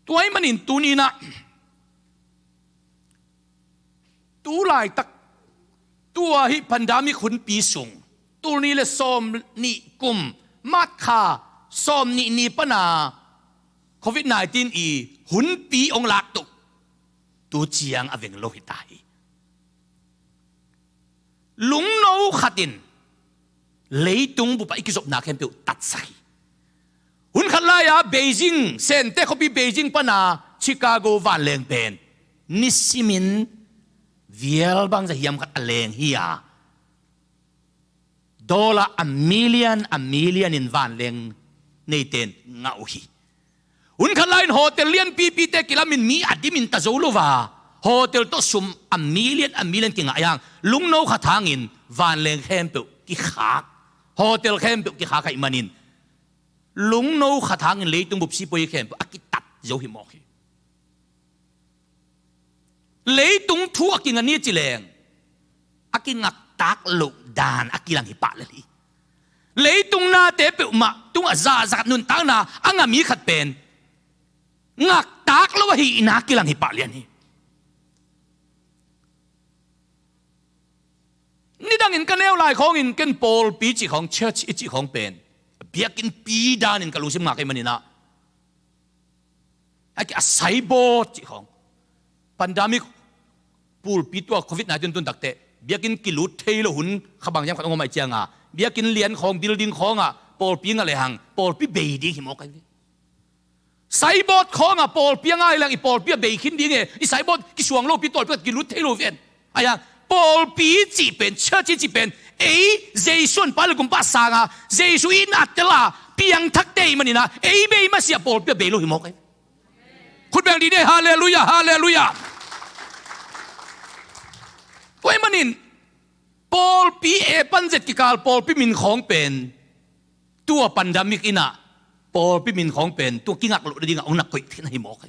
tuay manin tuni naตูลายตักตัวฮิพันดามิขุนปีสุงตูนี้เลยซอมนิกุมมาดคาซอมนิปนาโควิด-19อีหุนปีองลักตุตูเจียงอเวงโลหิตายลุงโนขัดินเลยตุงบุปผาอิกิศบนาเข้มเปียวตัดใส่หุนขัดลายาเบจิงเซนเตเขาปีเบจิงปนาชิคาโกวันเลงเป็นนิสิมินเวียลบางจะยำกัดเลงฮีย$1 million in วันเลงในเต็นเงาฮีอุนขันไลน์โฮเทลเลียนปีเตกิลามินมีอดีมินตะโจลูวาโฮเทลต้องซุ่ม$1 millionกิงอายังลุงโนขัดทางินวันเลงเข้มเปียวกิขาโฮเทลเข้มเปียวกิขาไก่มันินลุงโนขัดทางินเลยตุงบุบซีปอยเข้มเปียวอากิตัดโจฮิมอฮีเลยตุงทั่วกินอันนี้จิเลงอากิงักตักลุกดานอากิลังหิปะเลยเลยตุงนาเตเปอุมาตุงอาซาจักนุนตังนาอังมีขัดเป็นงักตักแล้วว่าหินากิลังหิปะเลยนี่ดังอินกันแนวลายของอินกันโพลปีจิของเชิร์ชอิจิของเป็นเบียกินปีดานินกันลุงซิมมาไกมันนี่นะไอ้กิอาศัยโบจิของปันดามิปูลปีตัวโควิด-19ตุนตักเตะเบียกินกิลุเทโลหุนขบังยามขัดองค์ไม่เจียงอ่ะเบียกินเหรียญของบิลดิ้งของอ่ะโพลปีงอะไรหังโพลปีเบย์ดีหิมอกันไซบอดของอ่ะโพลปีง่ายแรงอีโพลปีเบย์ขินดีไงอีไซบอดกิสวงโลปีตัวเพื่อกิลุเทโลเวียนไอ้ยังโพลปีจีเป็นเชื่อจีเป็นเอ้เจสุนปาลกุมปัสสางอ่ะเจสุอินอัตตลาเปียงทักเตยมันนี่นะเอ้เบย์มาเสียโพลปีเบย์โลหิมอกันคุณแบ่งดีได้ฮาเลลูยาฮาเลลูยาตัวมันนินปอลปีปันเจ็ดกิกาลปอลปีมินของเป็นตัวปันดามิกอินะปอลปีมินของเป็นตัวกิงักหลุดดิ้งเอาหนักกว่าที่ไหนหมอก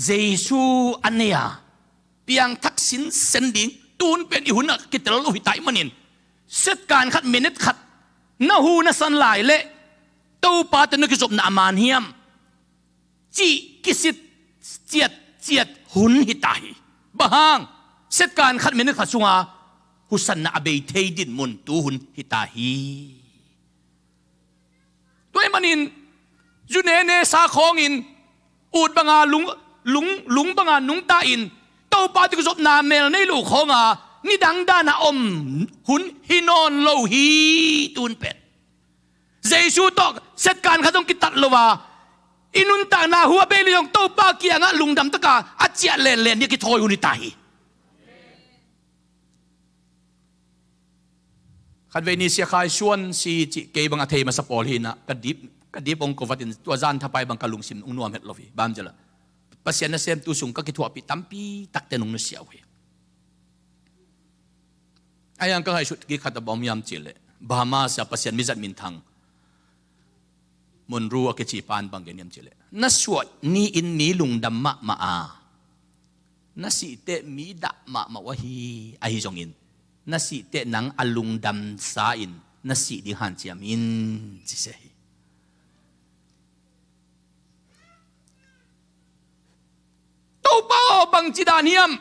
เจสูอันเนียเปียงทักษิณเซนดิ้งตูนเป็นอีหุ่นกิตลโลหิตายมันนิน เสร็จการขัดเมเนตขัดน่าหูน่าสันหลายเละตู้ปาตนึกจบน่ามานเฮียมจีกิสิตเจียดหุนหิตายบ้างเสร็จการขัดเมเนตขัดสุงาหุสันน่าเบยเทดินมุนตูหุนหิตาฮีตัวเอ็มันินจุเนเนสาคองอินอูดบังอาลุงบังอานุงตาอินตู้ปาตนึกจบน่าเมลในลูกของอานี่ดังด้านาอมหุนฮินอนโลฮีตูนเป็ดเจสูตอกเสร็จการเขาต้องกิตัดลวาอินุนตานาหัวเบลียงโตปาเกียงะลุงดำตะกาอาเจียเลนนี่กิทอยอุนิตายขัดเวนิเซียคายชวนซีจิเกบังอาเทมาสปอลฮินะกระดิบองกวัดินตัวจานทับไปบังกะลุงซิมอุนวมเฮตลฟีบามเจละปัสยานะเซมตุสุงก็กิทัวปิตัมปีตักเตนุงนเสียวเฮอายังก็ให้ชุดกิขัดบอมยามจิเลบามาสปัสยันมิจัดมินทังมุนรัวกิจีปานบังเกนิยมจิเลนัสวดนี่อินนี้ลุงดัมมะมาอานัสิเตมีดะมะวะฮีไอจงอินนัสิเตนังอลุงดัมซาอินนัสิดิฮันจิยามินจิเซฮีโตเป้าบังจิดานิยม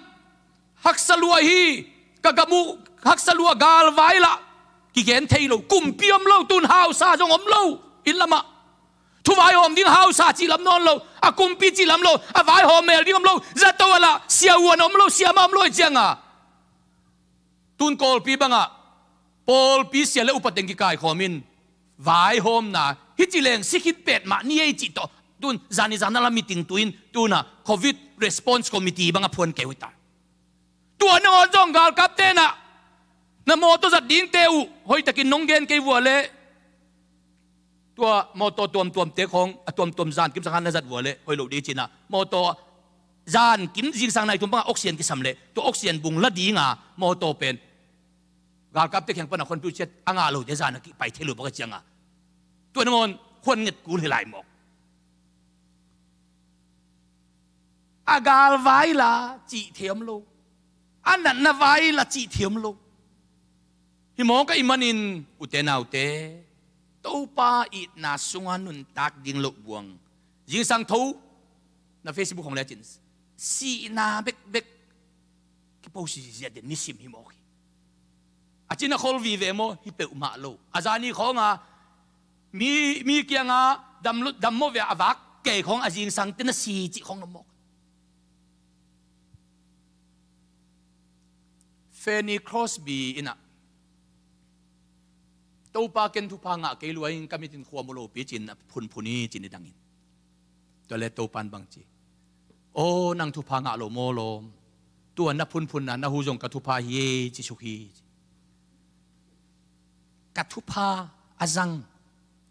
ฮักสลัวฮีกะกะมูฮักสลัวกาลไว้ละกิเกนเทโลกุมพิยมโลตุนฮาวซาจงอมโลอินละมะทุวายอมดิ้งฮาวซาจิลำนอนโลอากุมพิจิลำโลอาวายหอมเมลดิ้งอมโลจะตัวละเสียวนอมโลเสียมอมโลจังอ่ะตุนโกลปีบังอ่ะโปลปีเสียเลอุปเดงกิกายขอมินวายหอมนะฮิจิเลงสิกิดเป็ดมานี่ไอจิตโตตุนจานิจานาลามิติงตุนตุนอ่ะโควิดรีสปอนส์คอมมิตี้บังอ่ะพวนเกวิตาตัวนงจงกาลกับเตนะนะโมตัวจัดดิ้งเตวหอยตะกินนงเกนเกวัวเล่ตัวโมตัวเตะของตัวจานกิมสังหันนะจัดวัวเล่หอยหลุดดีจีนะโมตัวจานกิมจิงสังในตัวปังออกซิเจนกิสำเล่ตัวออกซิเจนบุงละดีงาโมตัวเป็นกาลกับเตะแข่งปนคนพิเศษอ่างอาลูเดจานไปเทลุบกจังอ่ะตัวนงคนเงียบกูเลยหลายหมอกอากาลไว้ละจีเทียมโลอันนั้นนะไว้ละจีเทียมโลฮิโมก็อิมันินอุเตนาอุเตตู้ปาอินาสุงานุนตักดิ่งลบบวงยิงสังทูในเฟซบุ๊กของเลจินส์สีนาเบกกิโปสิเจเดนิสิมฮิโมกิอาจินาคอลวีเวโมฮิเปอุมาโลอาจารย์นี่ของมีเกียงดำโมเวอวักเก่ของอาจิงสังเตนสีจิของนโมเฟนีครอสบีอินะตัวปาเกนทุพางะเกลวยกามิตินขวามโลปีจินพุนีจินดังอินตัวเลตัวปันบางจีโอ้นังทุพางะโลโมโลตัวนับพุนนะนัหูจงกัทุพาเยจิชุกีกัทุพาอาจัง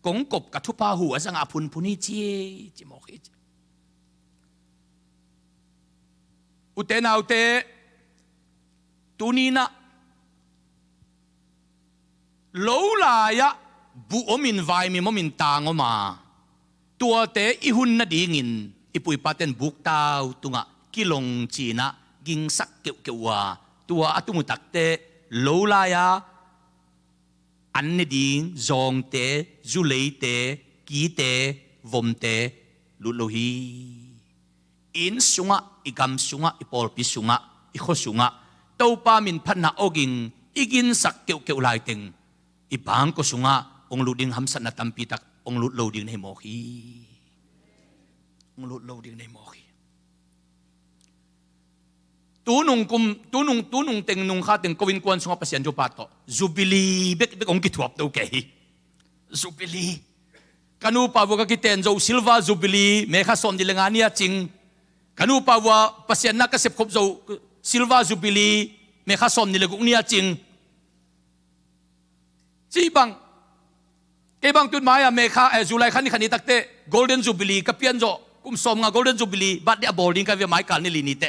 กงกบกัทุพาหูอาจังอาพุนีจิโมกิอุเตนาอุเตตูนีนะโลลายะบุอมินไวมีมมินตางอมาตัวเตอิหุนนาดีงินอิปุยปาเตนบุกตาวตุงะกิลงจีนะกิงสักเกวะตัวอตุมุตักเตโลลายะอันนดีงจองเตจุเลเตกีเตวมเตลุโลฮีอินสุงะอิกัมสุงะอิปอลปิสุงะอิโคสุงะตัวปามินพันนาอกิงอิกินสักเกวลายเต็งอีบางก็สุงะองลุดิงฮัมสันนัตัมปีตักองลุดโลดิงในโมขีองลุดโลดิงในโมขีตูนุงเต็งนุงข้าเต็งกวินกวนสุงะปัสยันจูปาโตจูบิลีเบกองกิทวบตัวเกยจูบิลีกันูปาวกกิเตนโจซิลวาจูบิลีเมฆาสมดิเลงานียจิงกันูปาวปัสยันนักเสพคบโจซิลวาจูบิลีเมฆาสมดิเลกุกนียจิงจีบังเก็บังตุนมาเมฆาจุไลขันนี่ตักเต golden jubilee กับเพียนโจกุมสมงา golden jubilee บัดเดียบอลดิงกับเวียไม้กันนี่ลีนี่เต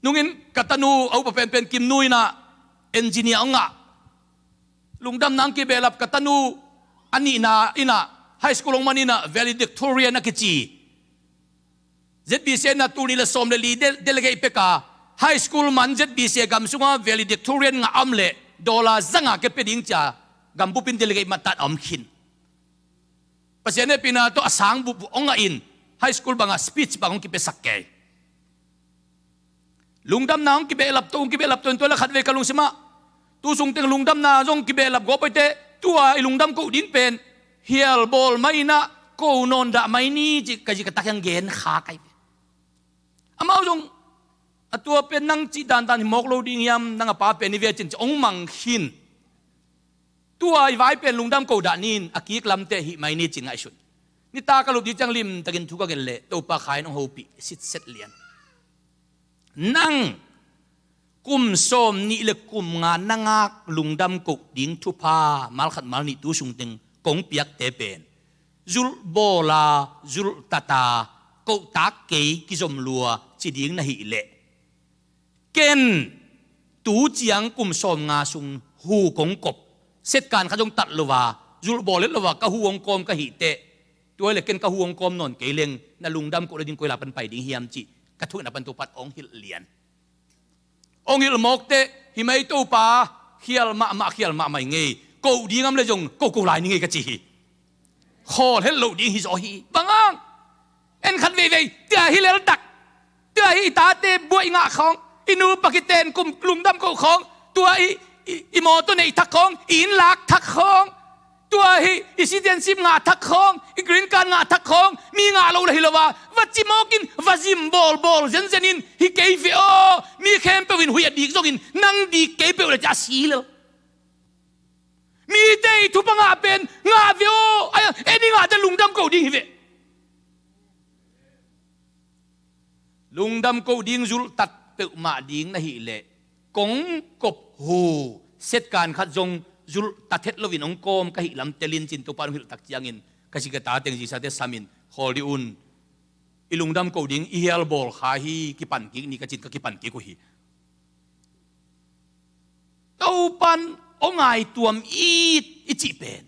นุ่งินกัตนูเอาไปเป็นกิมนุยนะเอนจิเนียร์งะลุงดำนังกีเบลับกัตนูอันนี้นะอินะไฮสคูลลงมานี่นะ valedictorian นักจีZBC นะตูนี่ละสมเลยลีเดลเกย์เปกา high school man jet bi se gam sunga valedictorian nga amle dollar zanga ke peding cha gam bu pin delegate matat am khin pasene pina to asang bu onga in high school banga speech bangong ki pe sakke lungdam na ong ki be lap to la khat ve kalung sima tu sung teng lungdam na jong ki be lap go pete tua ilungdam ko din pen hial bol mai na ko non da mai ni ji ka ji ka tak yang gen kha kai amao jong atua pen nang chi dan dan mok lo ding yam nang pa pen ni ve chin ong mang hin tua i vai pen lungdam ko da nin akik lam te hi mai ni chin ngai shun ni ta ka lu di chang lim takin thu ka gen le to pa khai nong ho pi sit set lian nang kum som ni le kum nga nangak lungdam ko ding thu pa mal khat mal ni tu sung teng kong piak te pen zul bola zul tata ko tak ke ki zom lua chi ding na hi le ken tu chiang kum som nga sung hu kong kop set kan kha jong tat lova zul bolet lova ka hu ong kom ka hi te tu le ken ka hu ong kom non ke leng na lungdam ko le ding ko la pan pai ding hiam chi ka thu na pan tu pat ong hil lian ong hil mok te hi mai tu pa khial ma khial ma mai nge ko ding am le jong ko lai ni nge ka chi hi khol hello ding hi zo hi bangang en khat ve ve tia hi lel dak tia hi ta te boi nga khong inu pakiten kum lungdam ko khong tua i mo to nei thak khong in lak thak khong tua hi citizenship nga thak khong i green card nga thak khong mi nga lo la hilowa vachi mokin vazim bol zen zenin hi ke ve o mi khem pe win huya dik zogin nang di ke pe la ja si lo mi te thu pa nga pen nga ve o eni nga de lungdam ko ding hi ve lungdam ko ding zul tat pe ma ding na hi le kong kop hu set kan khat jong zul tathet lovin ong kom ka hi lam telin chin to par hil tak chiangin ka si ka ta teng ji sa te samin holi un ilungdam ko ding i hel bol kha hi ki pan ki ni ka chin ka ki pan ki ko hi to pan ongai tuam it i chi pen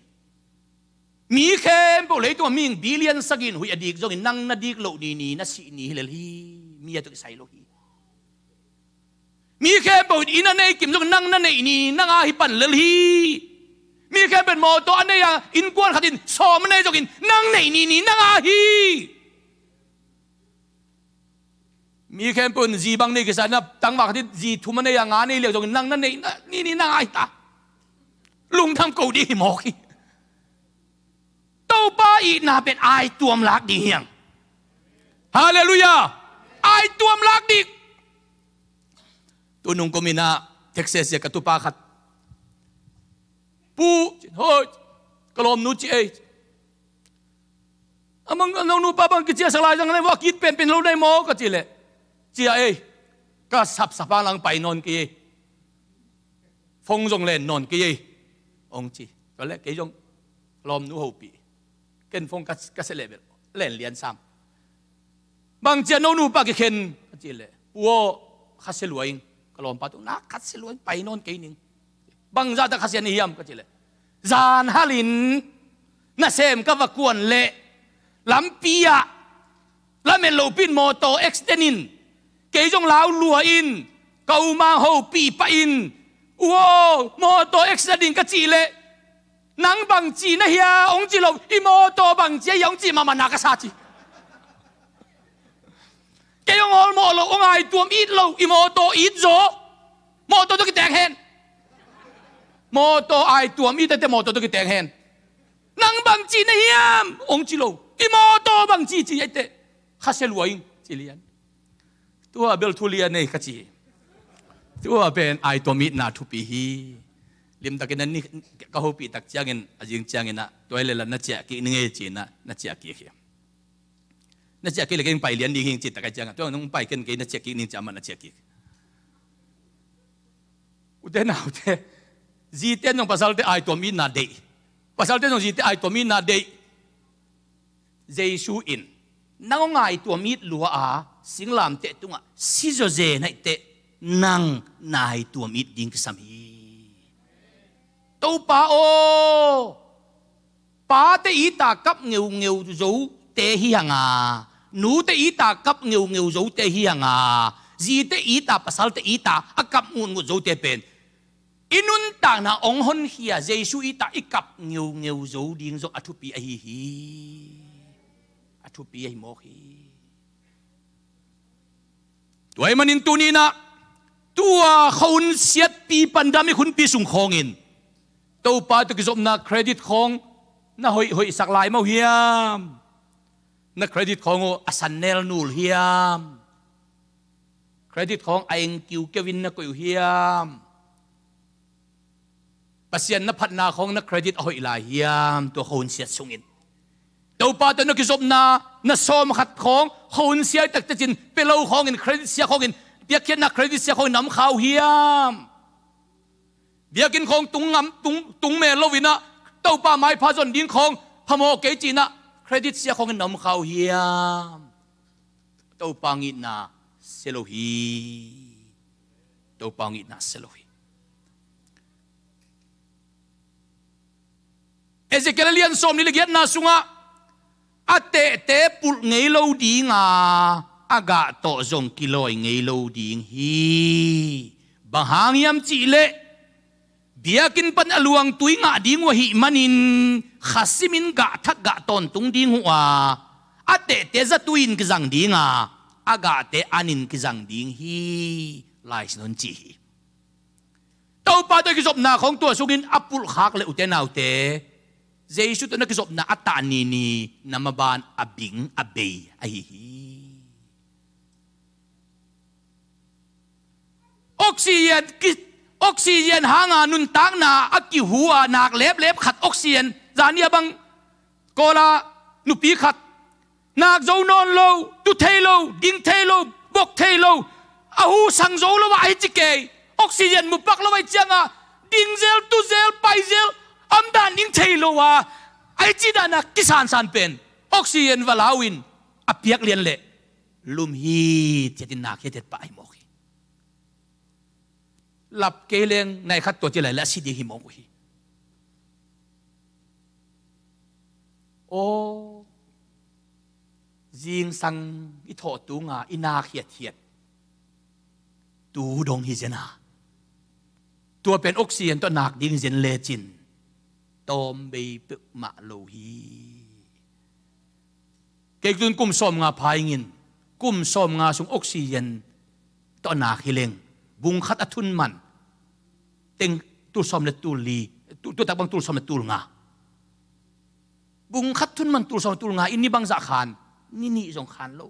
mi khem bo le to ming billion sagin hui adik jong nang na dik lo ni na si ni hilal hi mi ya to sai lo hi mi khe bo ina nei kim jong nang na nei ni nang a hi pan lel hi mi khe ben mo to ane ya in kwan khatin som nei jong in nang nei ni nang a hi mi khe pun ji bang nei ke sa na tang ma khatin ji thum ne ya nga nei le jong nang na nei ni nang a hi ta lung tham ko di mo ki to pa i na ben ai tuam lak di hiang hallelujah ai tuam lak di tunong ko mina Texas ya katupakat pu hoi kalom nu chi ai amang nong nu pa bang ki chia salai jang nei wa kit pen lo dai mo ka chi le chia ai ka sap sapa lang pai non ki phong jong len non ki ong chi to le ke jong lom nu ho pi ken phong ka se level len lian sam bang chia no nu pa ki ken chi le wo kha se luaing kalom pa tu na khat se luaing pai non ke ning bang za ta khasian ni hiam ka chi le zan halin na sem ka va kuan le lampia lamen lo pin moto extenin ke jong lau lua in kau ma ho pi pa in wo moto extenin ka chi le nang bang chi na hia ong chi lo i moto bang chi yong chi ma ma na ka sa chi ke yong ol mo lo ong ai tuam it lo i moto it zo moto to ki teng hen moto ai tuam it te moto to ki teng hen nang bang chi na hiam ong chi lo i moto bang chi chi ete khasel waing chi lian tua bel thu lian nei ka chi tua ben ai tuam it na thu pi hi lim takin ni ka ho pi tak chiangin ajing chiangina toile la na chia ki nge chi na chia ki hi na chia ki le ken pai lian ding hing chi tak chiang to nong pai ken ke na chia ki ning chama na chia ki ute na ute ji ten nong pasal te ai tuam it na dei pasal te nong ji te ai tuam it na dei Jesu in nang ngai tuam it lua a singlam te tunga si zo je nai te nang nai tuam it ding sam hi to pa o pa te i ta kap ngeu zo te hi hanga nu te i ta kap ngeu zo te hi hanga จีเตอีตาปัสสาวะอีตาอากับงุนงุดโจเตเป็นอินุนต่างนะองหนเฮียเจสุอีตาอีกับเงียวเงียวโจดิ้งโจอัทุปีไอฮีอัทุปีไอโมฮีตัวไอ้มันอินตัวนี้นะตัวคนเสียดปีปันดามีคุณปีสุงคงอินตัวป้าตัวกิจสมนะเครดิตของน่าหอยสักลายมาเฮียมน่าเครดิตของอสันเนลนูลเฮียมเครดิตของไอเอ็งกิวเกวินน่าก็อยู่เฮียมปัสยันนับพัฒนาของนักเครดิตหอยลายเฮียมตัวคนเสียดสุงอินตัวป้าตัวนักกิจสมนะน่าซ้อมขัดของคนเสียตักตะจินเปล่าของอินเครดิตเสียของอินเบียกินนักเครดิตเสียของน้ำข้าวเฮียมเบียกินของตุงงำตุงเมลวินะเต้าป่าไม้พาจนดิ้งของพโมเกจีนะเครดิตเสียของน้ำข้าวเฮียมเต้าปังอินะเซโลฮีเต้าปังอินะเซโลฮีเอเซเกลเลียนสมนิลเกียรนาสุงะอาเตเตปุลเงยโลดีงาอากาโตจงกิโลเงยโลดีงฮีบางหางยามจีเลเบียกินปันอลวงตุยงาดีงวะหิมันินขัสมินกะทักกะตอนตุงดีงหัวอาเตเตจะตุยนกิจังดีงาอากาเตอานินกิจังดีงฮีลายสนนจีเต้าปาตัวกิจบนาของตัวสุกินอัปุลขากเลอุเตนาวเตเจสุตัวนักกิจบนาอัตตานีนามบานอบิงอเบยไอฮีออกซิเจนหางานุนตังนาอักกิหัวนักเล็บขัดออกซิเจนจานีบังโกลานุปีขัดนักโจนอนโลตุเทโลดิงเทโลบกเทโลอาหูสังโจโลว่าไอจิเกออกซิเจนมุปักโลว่าจังอ่ะดิงเซลตุเซลไปเซลอัมดานดิงเทโลว่าไอจิดานักกิสานสันเป็นออกซิเจนวลาวินอเปียกเลียนเละลุมฮีเจตินักเฮเต็ดไปหมกหลับเกลียงในขัดตัวที่ไหนและสิดีหิมกุยโอ้ยิงสังอิโถตูงาอินาเขียดตูดงฮิเจนาตัวเป็นออกซิเจนตัวหนักดิ้งเจนเลจินตอมเบยเปมาโลฮีเกิดขึ้นกุมสมงาพายงินกุมสมงาสุงออกซิเจนตัวหนักฮิเลงบุงขัดอทุนมันเต็งตูสอมเลตูลีตูตักบังตูสอมเลตูงาบุงขัดทุนมันตูสอมเลตูงาอินนี่บังจะขานนี่จงขานโล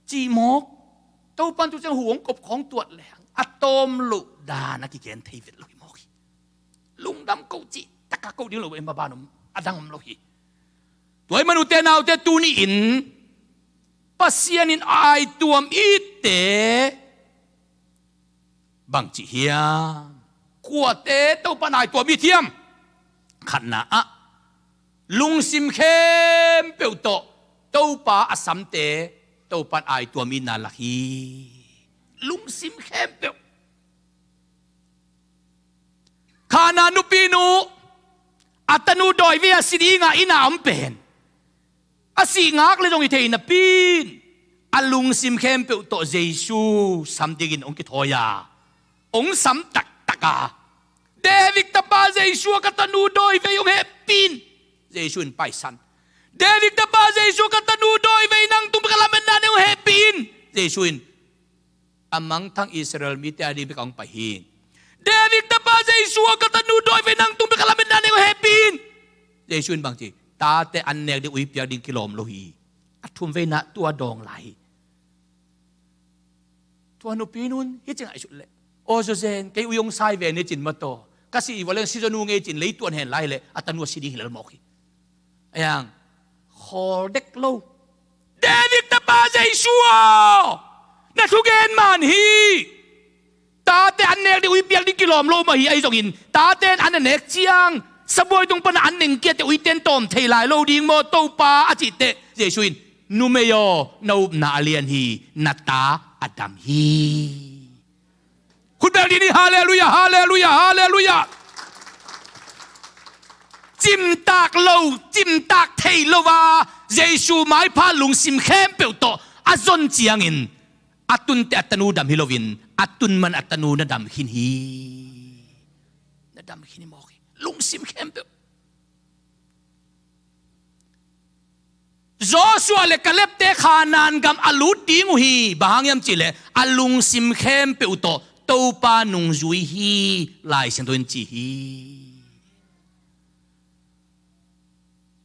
จีมกเต้าปันตูจะห่วงกบของตรวจแหลงอะตอมลุดานักกิเกนเทวิตโลหิมกลุงดำเกาจีตะกะเกาดิ้งโลเอ็มบาบานมอดังโลหิตัวมนุษย์เตนาวเตตูนี่อินปัสยานินไอตัวมอีเตบังจิเฮียขวเตเต้าปันไอตัวมีเทียมขันนะอะลุงซิมเข้มเปียวโตเต้าปาอสัมเตเต้าปันไอตัวมีนาลฮีลุงซิมเข้มเปียวขานานุปีนูอัตนูดอยเวียสิดีงาอินาอัมเป็นอาศิงักเลยจงอิเทนปีนอาลุงซิมเข้มเปียวโตเจซูสัมดิกินองกิทอยาองสัมตักตะกาเดวิกตาบาเจซูกัตนูดอยเวียงเฮปีนเจซูนไปสันเดวิกตาบาเจซูกัตนูดอยเวียนังตุมกะลาเมนนาเนงเฮปีนเจซูนอามังทั้งอิสราเอลมิเตอร์ดีไปกองไปหินเดวิกตาบาเจซูกัตนูดอยเวียนังตุมกะลาเมนนาเนงเฮปีนเจซูนบางทีตาแต่อันเนกดิอุยเปียดิงกิโลมโลหีอัทุมเวนะตัวดองไหลตัวนุปีนุนฮิจังไอชุดเละโอโซเซนเกอุยงไซเวเนจินมาโตก็สิวันเรื่องซีซันูเงจินเลยตัวเห็นไหลเลยอัตนัวสิดีหิลมอกอย่างคอเด็กโลเดวิกตาบาเจซัวนักทุกเกนมันฮีตาแต่อันเนกดิอุยเปียดิงกิโลมโลมาฮีไอจงอินตาแต่อันเนกเจียงสบายตรงปนอันหนึ่งเกียรติอุยเตนตอมเทลายโลดิงโมโตปาอจิตเตเจชุอินนูเมโยนูนาเลียนฮีนัตตาอดัมฮีคุณแบบนี้ฮาเลลูยาฮาเลลูยาฮาเลลูยาจิมตากโลจิมตากเทโลวาเจชูไม้พาลุงซิมเข้มเปียวโต azon chiangin atun te atanu dam hilovin atun man atanu na dam hin hi na dam hin mo lungsim khem pe Joshua le Caleb te khanan gam alut ding hi bahangyam chile alung sim khem pe uto to pa nung zui hi lai sen don chi hi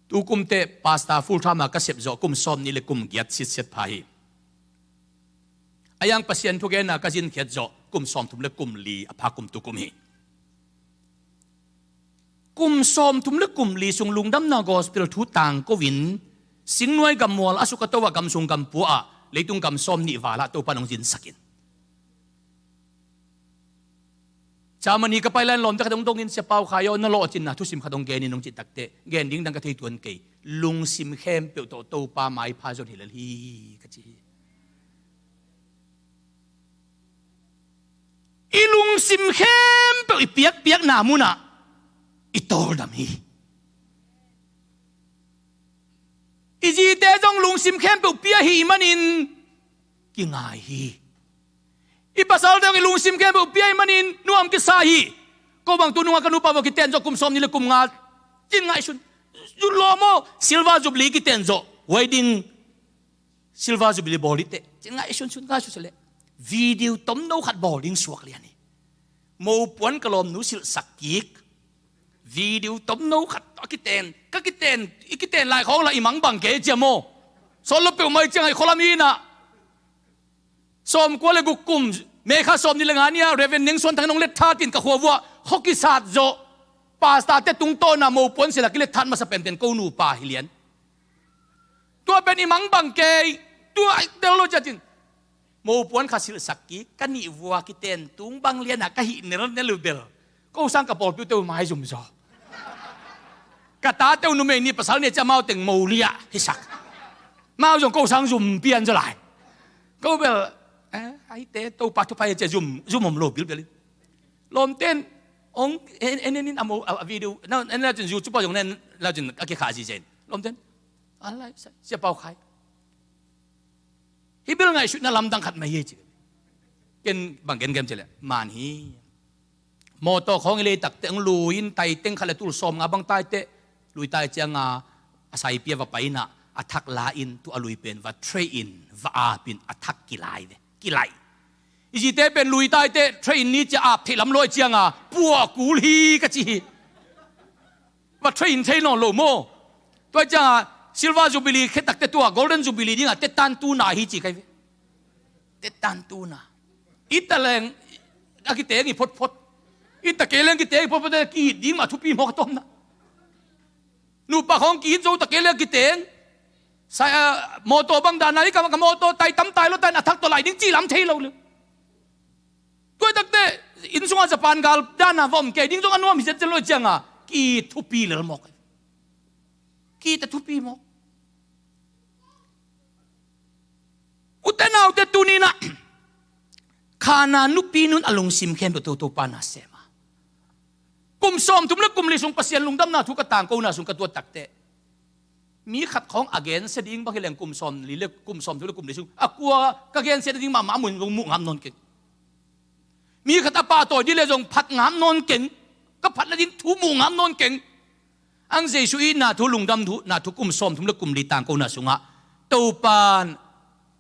tu kum te pasta full time ka sep zo kum som ni le kum giat sit set phai ayang pasien thu gen na ka jin khet zo kum som thum le kum li apha kum tu kum hi kum som thum le kum li sung lungdam na gospel thu tang ko win sing nuai gam mol asuka to wa gam sung gam pu a leitung gam som ni wala to panong jin sakin Chamani ka pailan lom ta kadong dongin sa pau khayo na lo chin na thu sim khadong gen ni nong chi takte gen ding dang ka thei tuan ke lung sim khem pe to pa mai pha zo hilal hi ka chi ilung sim khem pe piak na muna itol dam hi iji te jong lung sim khem pe pia hi manin ki ngai hi ipasal dang ilung sim khem pe pia hi manin nuam ki sa hi ko bang tu nunga kanu pa wa ki ten jo kum som ni le kum nga kin ngai sun jun lo mo silva jubli ki ten jo wedding silva jubli boli te kin ngai sun nga su sele video tom no khat bowling suak lian ni mo puan kalom nu sil sakik video tom no khat ikiten lai khong la imang bang ke jamo solo pe mai chang ai kholami na som ko le gukum me kha som ni lenga nia revening son thang nong le tha tin ka huwa hoki sat zo pasta te tung to na mo puan sila kile than ma sa pem ten ko nu pa hilian to ben imang bang ke tu ai delo jatin mo puan khasil sakki kani wa kiten tung bang lian ka hi ne lu bel ko sang ka pol pu te mai zum zo kata te nu me ni pasal ne cha mau teng mo lia hi sak mau jong ko sang zum pian zo lai ko bel ai te to pa tu pa che zum mom lo bil bel lom ten ong en amo video na en la jin yu chu pa jong nen la jin ka ke kha ji jen lom ten alai se pau khai hi bil ngai shut na lam dang khat mai ye chi ken bang gen gem chele man hi mo to khong le tak teng luin tai teng khala tul som nga bang tai te lui tai changa asai pia wa paina athak la in tu alui pen wa trade in wa a pin athak kilai de kilai iji te pen lui tai te train ni cha ap thilam loi changa puwa kul hi ka chi wa train thei no lo mo to changa silver jubilee khe tak te tua golden jubilee dinga te tan tu na hi chi kai te tan tu na italeng akite ngi phot phot ita keleng ki te phot phot ki ding ma thu pi mo tom na nu pa khong ki zo ta keleng ki teng sa moto bang da na ka moto tai tam tai lo tan athak to lai ding chi lam thei lo le toi tak te in sunga japan gal dana vom ke ding jong anwa mi se lo changa ki thu pi le mo ki ta thu pi mo utenau te tunina khana nu pi nun alung sim khem to pa na sema kum som tum le kum li sung pasien lungdam na thu ka tang ko na sung ka tu takte mi khat khong again se ding ba hileng kum som li le kum som thu le kum li sung akwa ka gen se ding ma mun mu ngam non ke mi khat pa to di le jong phat ngam non ken ka phat la ding thu mu ngam non ken ang jesu i na thu lungdam thu na thu kum som thum le kum li tang ko na sunga to pan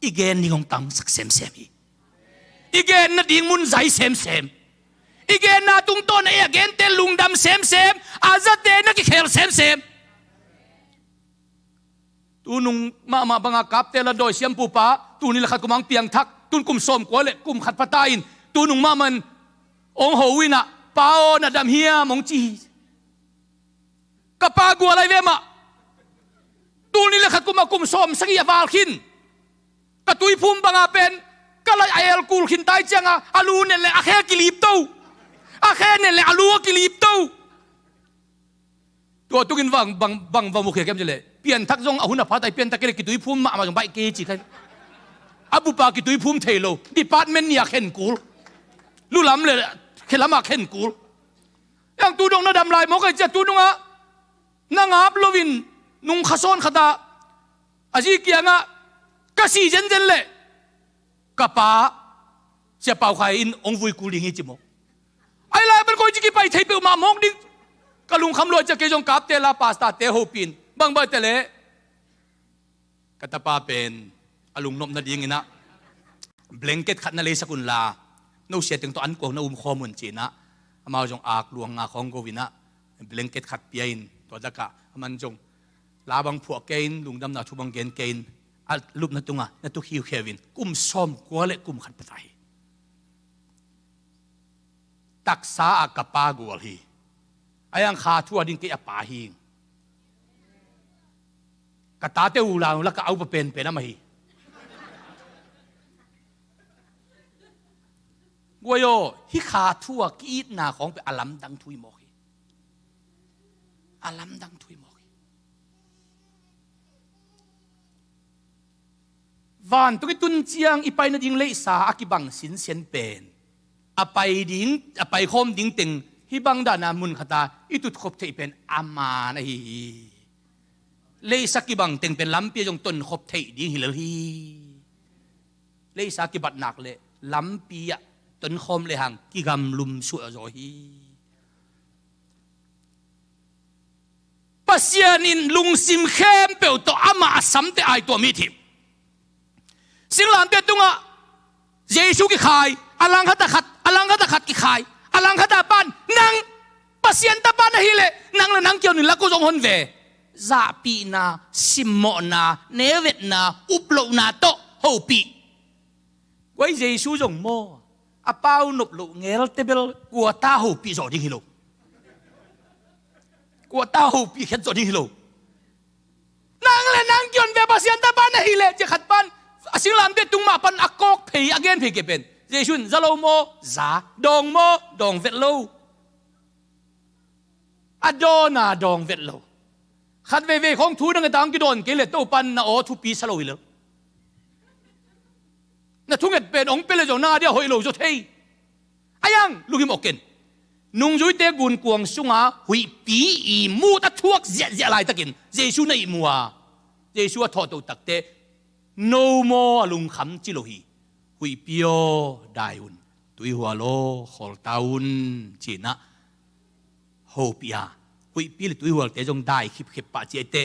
igen ni ngong tang sak sem sem hi igen na ding mun zai sem sem igen na tung to na again te lungdam sem sem azate na ki khel sem sem tu nung ma banga kap te la doi siam pu pa tu ni la khat kumang piang thak tun kum som ko le kum khat patain tu nung ma man ong ho wina pao na dam hia mong chi kapa gua lai ve ma tu ni la khat kum som sangi aval khin ka tui phum banga pen ka lai ael kul khin tai changa alu ne le akhe kilip to akhe ne le alu kilip to to tungin bang mu khe kem jele pian thak jong ahuna phatai pian takele ki tui phum ma jong bai ke chi khai abu pa ki tui phum thelo department nia khen kul lu lam le khelama khen kul yang tu dong na dam lai mo kai cha tu dong a na ngap lovin nung khason khata aji kianga ก็สีเจนเจนเลยกะป้าจะเป่าใครอินองวุยกูลิงจิโมไอ้ลายเป็นคนที่ไปไทยเปมามองดิ้งกะลุงคำรวยจะเกยงกับเตลาปาสตาเตโฮปินบางใบเตเลกะตาปาเป็นอลุงนมนาดีงินะเบลงเก็ตขัดนาเลสกุลลาโนเสียถึงตัวอันกวงนาข้อมูลจีนะมาจงอากลวงงาของโกวินะเบลงเก็ตขัดเปียนตัวจักะมันจงลาบังผัวเกนลุงดำนาทุบังเกนรูปนัตุงะนัตุคิวเควินกุมซ้อมกัวเล็กุมขัดปะไตตักษาอากปากัวลีไอ้ยังขาทั่วดิ้งเกียป่าหิงกตาเตอูลาแล้วก็เอาไปเป็นอะไรกัวโยฮิขาทั่วกีดนาของไปอลัมดังทุยหมอกอลัมดังทุยหมอกวันตุกิตุนเจียงอีไปนดิ้งเลสาอากิบังสินเซียนเป็นอไปดิ้งอไปคมดิ้งติงฮิบังดานามุนขตาอิตุทบเทเป็นอามานะฮีเลยสักิบังติงเป็นล้ำเปียจงต้นคบเทดิ้งฮิเลฮีเลยสักิบัดหนักเลยล้ำเปียต้นคมเลยหังกิกำลุมสุอโจฮีปัสยานินลุงซิมเข้มเปียวตัวอามาสัมเตไอตัวมิทิมสิ่งหลังเปียตุงะเยซูกิขายอลังขัดกิขายอลังขัดปันนังปัสยันตาปันนะฮิเลนังและนังเกี่ยวนี่ละก็จงหนเวซาปีนาซิมโมนาเนเวตนาอุปโลนาโตโฮปีไว้เยซูจงโมอาเป้านบโลเงลเตเบลกัวตาโฮปีจอดดิ้งฮิโลกัวตาโฮปีแค่จอดดิ้งฮิโลนังและนังเกี่ยวเวปัสยันตาปันนะฮิเลจะขัดปันสิ่งหลังเปียตุงมาปันอักกอกเพย์อเกนเพย์เก็บเป็นเยซูนซาโลโมซาดองโมดองเวทโลอโดนาดองเวทโลขัดเวของทูนังกระตังกิโดนเกล็ดโตปันนาโอทูปีสโลวิลน่ะทุ่งเอ็ดเป็นองค์เป็นเลยจงหน้าเดียวหอยโลจุดเฮอายังลูกิมอกเกนนุ่งจุยเตกุนกวงสุงาหุยปีอีมูตะทวกเสียลายตะกินเยซูในมัวเยซูทอดตัวตักเตno more ลุงคำจิโลฮีหุยพิโอได้อุนตุยหัวโลขอลตาอุนจีน่ะโฮปิอาหุยพิลตุยหัวเตจงได้ขิบปะเจเต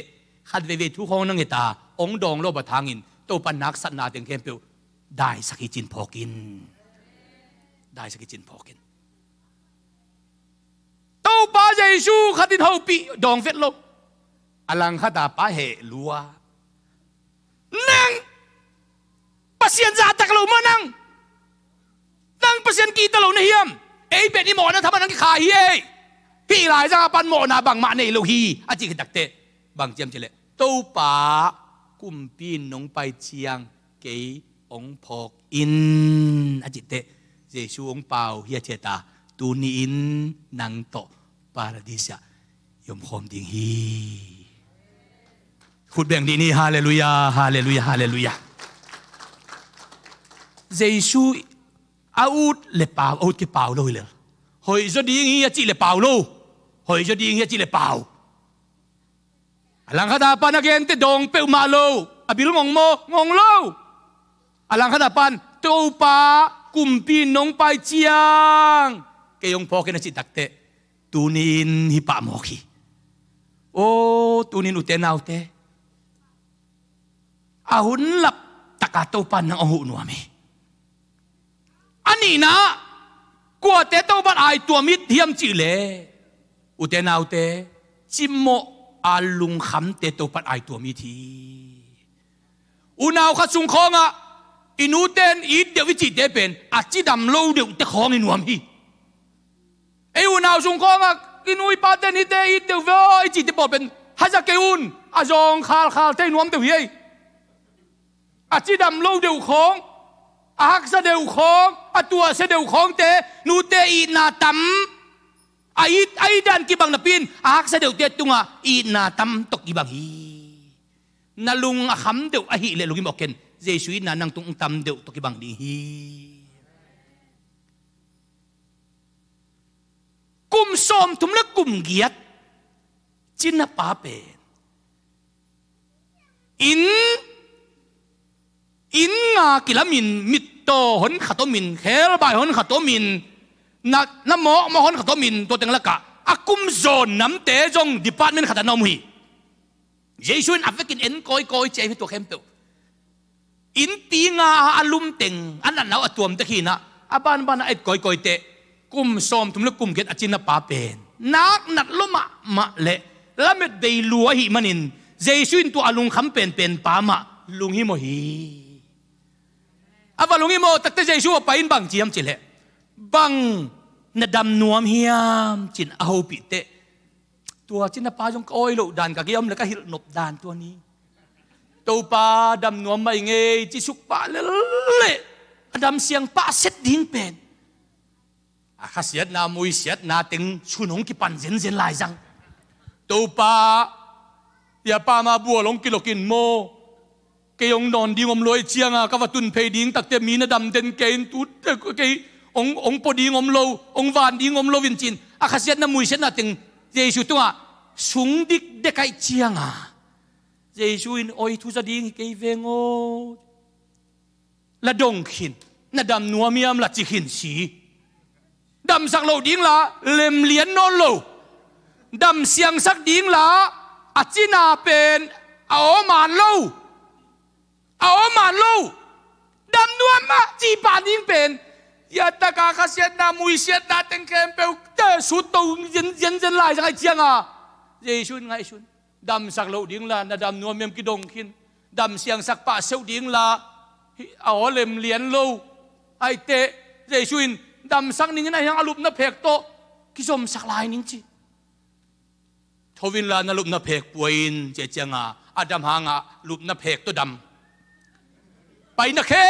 ขัดเวทุกคนนั่งตาองดองโลบะทางินโตปันนักสัตนาเต็งเข้มเปียวได้สักจินพอกินได้สักจินพอกินโตปาเยซูขัดดินโฮปิดองเฟตโลอลังขัดปาเหลัวnang pasien zatak lo manang nang pasien kita lo nahiam bet ni mo na thama nang khai hi hi lai za pan mo na bang ma nei lo hi aji ka takte bang jam chele to pa kum pin nong pai chiang ke ong phok in aji te jesu ong pau hi cheta tu ni in nang to paradisa yom khom ding hiขุดแบ่งดีนี่ฮาเลลูยาฮาเลลูยาฮาเลลูยาเยซูอาอุดเลเปล่าอาอุดกี่เปล่าเลยเลยหอยจะดีงี้จีเลเปล่าโลหอยจะดีงี้จีเลเปล่าหลังขดาปันนักเรียนติดดงเปลมาโลอบิลงงโมงงโลหลังขดาปันตัวปากุมปีนงไปเจียงเกยงพอกันจิตตักเตตูนินฮิปะโมกีโอ้ตูนินอุเตนเอาเตอาหุนหลับตะกาโตปันนังอหุนัวมีอันนี้นะกัวเตโตบัดไอตัวมิดเทียมจีเลอุเตนาวเตจิมโมอาลุงคำเตโตปัดไอตัวมิทีอุนาวขัดสุงคองอ่ะอินูเตนอีเดียววิจิตเตเป็นอาจิดำโลเดียวเตคองอินัวมีไออุนาวสุงคองอ่ะอินุยปาเตนิเตอีเดียวเวอไอจิตเตบอกเป็นฮัจเกอุนอาจงคาลเตนวมเดียวเย่อาจิดำโลเดียวของอาฮักเสเดียวของอาตัวเสเดียวของเตนูเตอีนาตัมไอดันกิบังนับปินอาฮักเสเดียวเตตุงะอีนาตัมตกกิบังฮีนาลุงอาคำเดียวอาฮิเลลุกิมอกเกนเจสุยนานังตุงตัมเดียวตกกิบังดีฮีกุมสมทุมและกุมเกียรติจินนปาเป็นอิน กิลมินมิตโตหนขัตมินเคลบายหนขัตมินน้ำหมอหนขัตมินตัวเต็งละกะอากุมโซนน้ำเตจงดีพาร์ตเมนต์ขัตนอมุยเยซูนอัฟเวกินเอ็นกอยเจให้ตัวเข้มเปียวอินปีงาอาลุมเต็งอันนั้นเอาตัวมตะขีนะอาบานไอ้กอยเตะกุมโซมทุมเล็กกุมเกตอาจินปาเป็นนักนัดลมะเละแล้วเม็ดเดลัวหิมันินเยซูนตัวอาลุงคำเป็นปามะลุงหิโมฮีอาบาลุงหิโมตักเตเยซูไปอินบังจีมจิเลบังนาดำนวมเฮียมจินเอาปิเตตัวจินปาจงก้อยโลดานกะกิยมแล้วก็หิลนบดานตัวนี้ตัวปาดำนวมไม่เงยจิสุกปาเละดำเสียงปาเสร็จดิ้งเป็นข้าเสียดนามุยเสียดนาติงชุนหงกิปันเซนลายจังตัวปาอย่าปามาบัวลงกิโลกินโมเกยงนอนดิ้งอมลอยเชียงกว่าตุนเพยดิ้งตักเตมีนาดำเดนเกนตุดเกยองปดิ้งอมโลองวานดิ้งอมโลวินจินข้าเสียดนามุยเสียดนาติงเยซูตัวสุงดิกเด็กไอเชียงเยซูอินโอยทุจดิ้งเกยเวงโอละดงขินนาดำนัวเมียมละจิขินสีดำสักโลดิ้งละเล็มเลียนนอนโลดำเสียงสักดิ้งละอาจินาเป็นเอามานโลดำนัวมาจีปาดิ้งเป็นยาตะกาคาเสียนามุยเสียนาเต็งแคมเปลเตอสุดโตยันลายจะไอเจียงเยซูไงชุนดำสักโลดิ้งละนาดำนัวเมียมกิดงขินดำเสียงสักปะเซวดิ้งละเอาเล็มเลียนโลไอเตเยซูอินดำสักนิ่งนะยังอลุบนับเพกโตกิสมสักลายนิ่งจีทวินลานลุบนับเพกป่วยอินเจเจงอาดัมหางลุบนับเพกโตดำไปนักเข้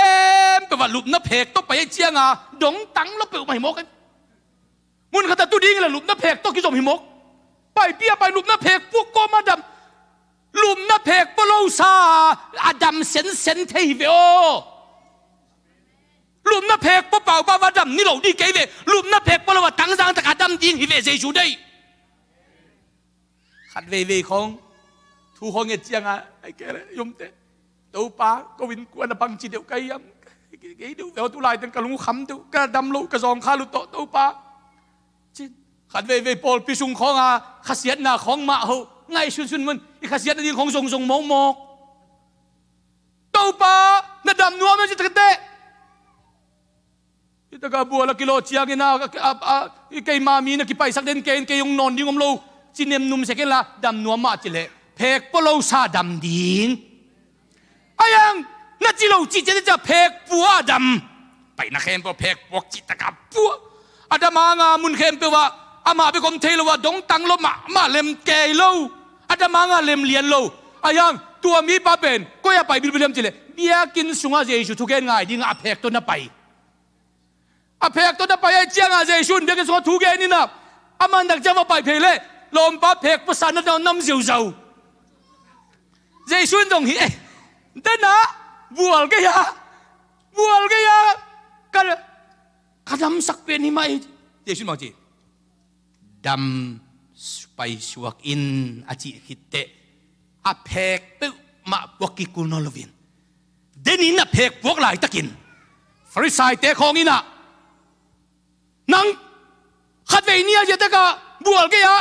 มไปว่าลุบนับเพกโตไปเจียงดงตังลบไปหิมกมุนขตัดตุดิ้งละลุบนับเพกโตกิสมหิมกไปเปียไปลุบนับเพกพวกโกมาดำลุมนับเพกปโลซาอาดัมเซนเทเวโอลุมนับเพกปเป่าปาวาดัมนี่เราดีเกยเวลุมนับเพกปโลว่าตั้งสังตะกาดัมดิ้งฮิเวเซชูได้ขัดเวของทูฮองเอเจียงไอ้แกยมเตตัวป้าก็วินกวนบังจีเดียวไกยำเดี๋ยวตุลายตั้งกะลุงคำตัวกระดำลุกระซองคาลุโตตัวป้าจิขัดเวปอลพิสุงของขเสียดนาของมาเฮไงชุนมันอีกขเสียดนาของทรงมองตัวป้านาดำนัวมันจะตะเตะตะกาบัวละกิโลเชียงนะไกมามีนะกิไปสักเดนเกนเกยงนอนดิ้งอมโลจีเนมนุ่มเสกละดำนัวมาจิเลเพกปโลซาดำดิ้งอายังนัจิโลจีจะเพกปัวดำไปนักเข้มเพกปวกจิตะกาปัวอาดามางามุนเข้มเปว่าอามาไปคมเทลว่าดงตังโลมาเล็มเกยโลอาดามางาเล็มเลียนโลอายังตัวมีป้าเป็นก็อย่าไปบิลเลียมจิเลเบียกินสุงอาเจชูทุกเกนง่ายดิ้งอาเพกตัวน่ะไปอาเพกตัวน่ะไปไอ้เจียงอาเจชูนเบียกินสุงทุกเกนนี่นะอามันดักจะว่าไปเพลเลยลมป้าเพกภาษาโดนน้ำเสียวเจชูนตรงนี้เด่นนะบัวลก็ยากันขดำสักเป็นนี่ไหมเจชูนบอกจีดำไปสวกอินอาจิคิเตอาเพกเปมาพวกกิกุนอลวินเดนินอาเพกพวกหลายตะกินฟริสายเตะของนี่นะนังขัดเวเนียเจตกะบัวลก็ยา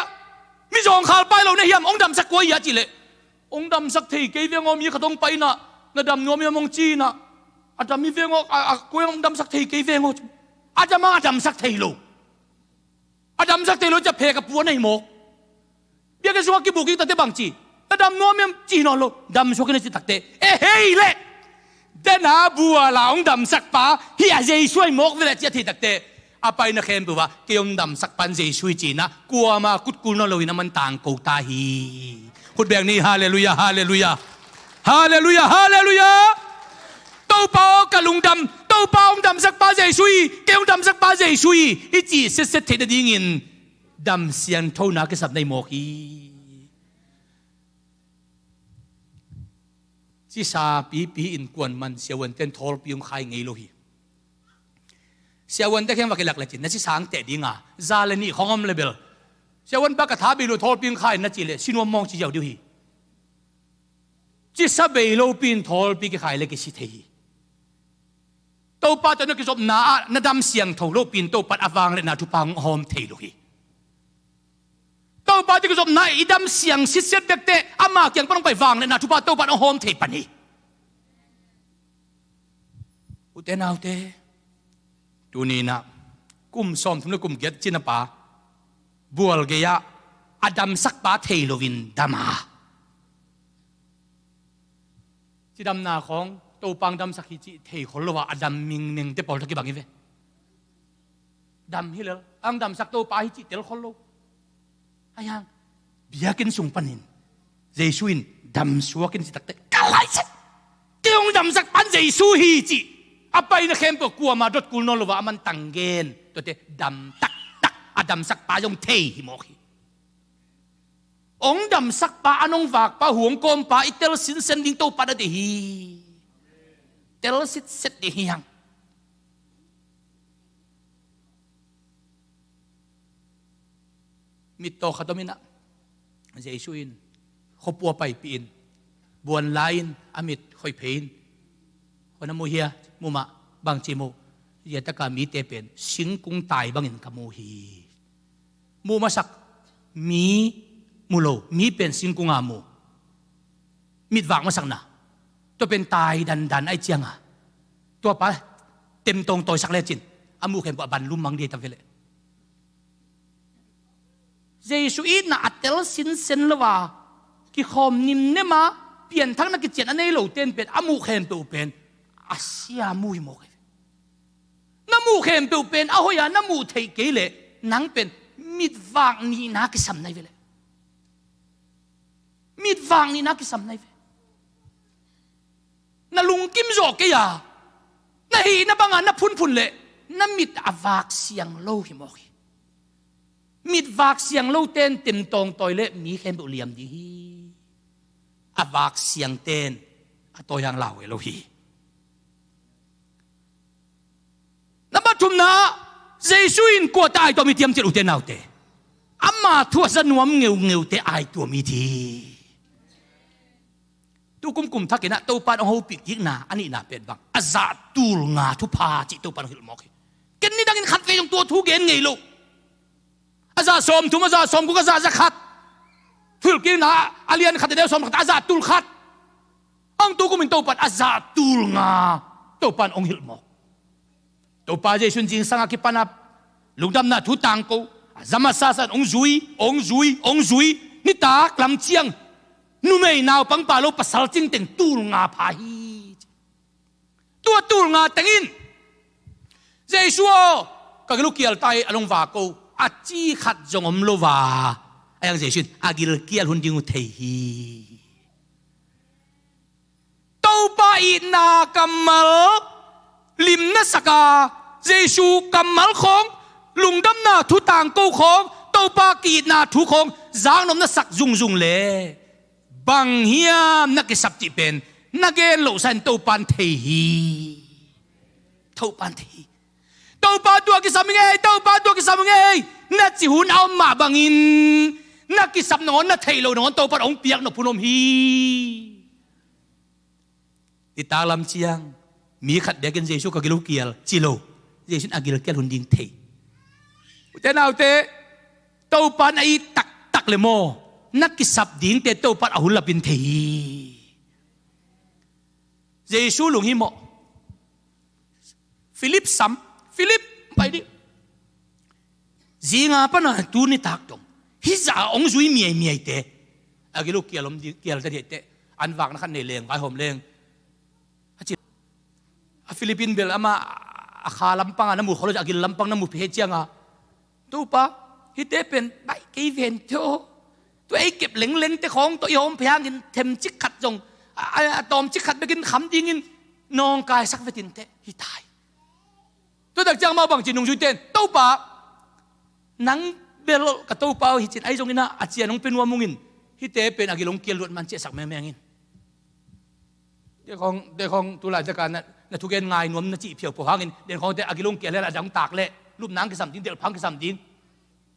มิจงขาวไปเราในยามองดำสักกวยยาจิเลองดำสักทีเกยเวงอมีขดงไปนะนาดำนัวมีมงจีนะอาจจะมีเวงกวยองดำสักทีเกยเวงออาจจะมาดำสักทีโลอาดำสักทีโลจะเพกับปัวในหมกเบียกันสวกิบุกิตัดเตบังจีนาดำนัวมีจีนอโลดำสวกินจิตักเตเฮ้ยเล่เดนาบัวลาองดำสักป้าเฮียเจช่วยหมกเวลาจะทีตักเตอาไปนักเข้มตัวเกี่ยมดำสักปันเจช่วยจีนะกลัวมากุดกุลนอโลวินามันต่างกูตาฮีคุดแบงนี้ฮาเลลูยาฮาเลลูยาฮาเลลูยาฮาเลลูยาตัวเปล่ากะลุงดำตัวเปล่าดำสักป้าเจช่วยเกี่ยมดำสักป้าเจช่วยอีจีเสร็จเทดดิ้งอินดำเสียงเท่านักสับในหมอกอีจีซาปีอินกวนมันเสียวันเต้นทอลปียงใครไงโลหีเสียวันได้แค่ว่ากิลักเลยจีนั่นจีสางเตะดิ้งซาเลนี่ของอมเลเบลเสียวันบักกะท้าบิโลทอลปียงใครนั่นจีเลยชินวมองจีเจ้าเดียวฮีจีซาเบโลปีนทอลปีกใครเลยกิสิเทฮี ตัวป้าตัวนักกิจนานาดำเสียงทงโลปินตัวปัดอวังเลยนาทุพังหอมเทลุยตัวป้าตัวกิจนาอีดำเสียงสิเสียเด็กเตะอามาเกียงป้องไปวางเลยนาทุพังตัวปัดหอมเทปันนี่อุเทนเอาเตดูนี่นะกุมซ้อมทุนกุมเกียรติจินป้าบัวลเกียอดัมสักป้าเทโลวินดามาจิดำนาของตัวปังดำสักฮิจิเทคนละว่าอดัมมิงหนึ่งเตปอลทักกี่บางอีเวดำฮิเลอังดำสักตัวป้าฮิจิเตลคนละไอ้ยังเบียกินสุงปันินเจสุอินดำสัวกินสิตักเตกะไลเซเตียงดำสักปันเจสุฮิจิอาไปนะเข้มปกลัวมาดดกุลนอลว่ามันตังเกนตัวเตดำตักอดัมสักป้ายงเทฮิโมกิองดำสักป้าอนงฝากป้าห่วงกลมป้าอิเตลสินเซนดิ้งโตป้าดะฮีเตลสิเซตดิฮียังมิตโตขัดมินะเจสุอินขบปัวไปปีนบวนไลน์อมิตคอยเพนคนนั้นมูเฮียมูมาบางจิมูเยตกามีเตเป็นสิงกุงตายบางอินกามูฮีมูมาสักมีมูโลมีเป็นสิงกุงอามูมิดวางมาสักนะตัวเป็นตายดันไอเจียงอ่ะตัวป้าเต็มตรงตัวสักเลจินอามูเข็มกว่าบันลุ่มมังดีทำไปเลยเจสุอินน่ะอัตเตลสินเซนละว่ากิคอมนิมเนมาเปลี่ยนทั้งนักเจตอันนี้เหล่าเต้นเป็นอามูเข็มตัวเป็นอาเซียมูฮิโมกน้ำมูเข็มตัวเป็นอาหอยาน้ำมูเทเกเลนังเป็นมิดวางนี่นักสัมในเวลมิดวางนี่นักสัมในเวน่าลุงกิมโจกยาน่าฮีน่าบังอันน่าพุ่นเละน่ามิดอวากเสียงโลหิโมกมิดวากเสียงโลเต้นเต็มตรงตัวเละมีเข็มตัวเหลี่ยมดีอวากเสียงเต้นตัวยังเหล่าเอโลฮีน้ำบัดทุมนะเจสุอินกวดตายตัวมีเทียมจิตอุเทนเอาเตอามาทั่วสนวมเงียวเตไอตัวมีทีตุกุมทักกินะตัวปานเอาปิกยิกนาอันนี้น่าเป็นบังอาซาตูลงาทุพาจิตัวปานหิลมอกกันนี่ดังอินขัดเฟยงตัวทุเกนไงลูกอาซาสมทุมอาซาสมกูก็อาซาจะขัดทุลกินนะอาเลียนขัดเดียวสมขัดอาซาตูลขัดอังตุกุมินตัวปานอาซาตูลงาตัวปานองหิลมอกตัวป้าเจสุนจิงสังอากิปานับลุงดำนาทุตังกูจามาซาสันองจุยนี่ตากลำเชียงนุ่มไม่นาวปังปาโลปัสสาวะจิงเต็งตูลงาพาฮีตัวตูลงาเต็งอินเจสุก็กลูกเกียลไตอลงวากูอาจีขัดจงอมโลวาไอ้ยังเจสุนอากิลเกียลหุ่นดิงอุเทฮีตัวป้าอินนากัมมัลลิมนัสกาเจสุกัมมัลของลุงดำนาทุต่างกูของตัวปากีนาทุของจางนมนัสักจุงเล่บังเฮียมนักสับจิเป็นนักเกลโลสันตัวปันเทฮีตัวปันเทฮีตัวปาตัวกิสามิงเอตัวปาตัวกิสามิงเอนักจิหุนเอามาบังอินนักกิสับนอนนักเทโลนอนตัวปันองเปียกนพุนมฮีติตาลำเชียงมีขัดเด็กกันเจสุกับกิลูเกียลจิโลเจสุนอากิลเกียลหุ่นดิงเทแต่นาวเตตัวปันไอตักเลยโมนักกิสับดิงเตตัวปันอาหุลบินเทเจสุลุงฮิโมฟิลิปไปดิจีงาปนะตูนี่ตักตรงฮิจาองจุยเมียเตอากิลูเกียลมดิเกียลเตอันวางนักขันในเลงไปหอมเลงฟิลิปปินส์เบลอามาอาคาลัมปังน้ำมูเขาเลยอากิลลัมปังน้ำมูเพเจียงอ่ะตัวป้าฮิตเตเป็นไปกี่เวนตัวไอ้เก็บเหล็งแต่ของตัวยอมพยายามกินเทมจิกขัดจงตอมจิกขัดไปกินขำจริงกินนองกายสักเวทินเตฮิตายตัวดักจังมาบังจินนงจุยเต้นตัวป้านังเบลกับตัวป้าฮิจิตไอ้จงกินนะอาเจียนงเป็นวัวมุงินฮิตเตเป็นอากิลงเกียรลวดมันเจ๊สักแม่งินเดี๋ยวของตุลาจักรนะทุกเกณฑ์ง่ายนวมนะจีเพียวพอหางินเดี๋ยวของแต่อากิลงเกียร์แล้วอาจจะตากเละรูปนังกิสัมดินเดี๋ยวพังกิสัมดิน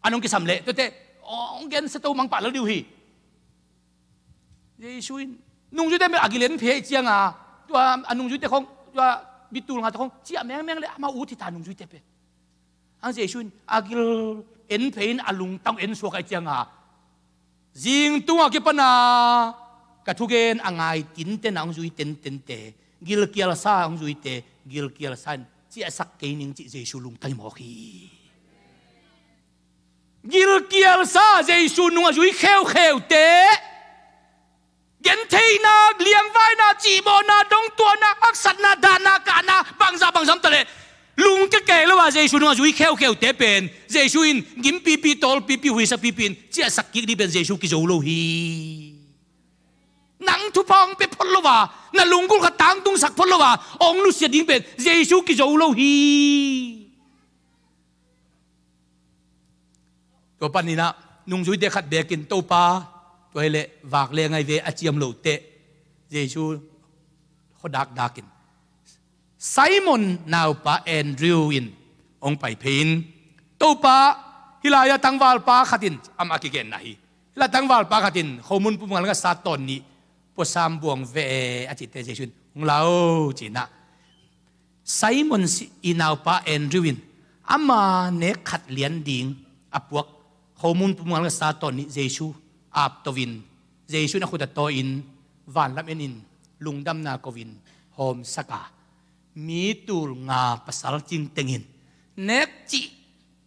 อันนั้นกิสัมเละตัวเตองเกณฑ์สตูมังปะแล้วดิวฮีเยซุยนุ่งจุดเต็มเป็นอากิเลนเพเจียงอ่ะตัวอันนุ่งจุดเต็มของตัว บิตูงาตะคงเจียแมงเลยมาอูที่ตานุ่งจุยเตเป็นอันเจชุนอากิลเอ็นเพนอลุงตั้งเอ็นสวกไอเจียงาจิงตัวกิปนากระทุกเอ็นอ่างไงตินเตนังจุยเต็นเตกิลเกียลซาอังจุยเตกิลเกียลซันเจียสักเกนิงจิเจชุลุงไตหมอกีกิลเกียลซาเจชุนุงจุยเขวเตเกนเทนาเลี้ยงไว้นาจีโมนาดงตัวนาอักษรนาดานากานาบางซ้ำตะเลลุงก็แก่แล้วว่าเจชูนุงจุยเขวเตเป็นเจชูอินกิมปีตอลปีหุยสักปีปินเจ้าสักกิกนี่เป็นเจชูกิโจโลฮีนังทุพองเป็นพลว่านาลุงกุลขตังตุงสักพลว่าองนุเสียดิ้งเป็นเจชูกิโจโลฮีตัวปันนี้นะนุ่งจุยเด็กขัดเบกินโตปาตัวเละวากเลงไงเวอเจียมโลเตเจชูเขาดักกินไซมอนนาวปาแอนดริวอินองไปเพนโตปาฮิลายาตังวาลปาขัดินอามากิเกนนะฮิฮิลาตังวาลปาขัดินข้อมูลปุ่มงานก็ซาตอนนี้พอสามบวงเวอจิตเตเจชุนของเราจีน่ะไซมอนอินาวปาแอนดริวอินอามาเนขัดเลียนดิ่งอพวกข้อมูลปุ่มงานก็ซาตอนนี้เจชูอาบตวินเจชูนักขุดโตอินวันลับเอ็นินลุงดำนากวินโฮมสกามีตูลงาภาษาจิงเต็งอินเนกจิ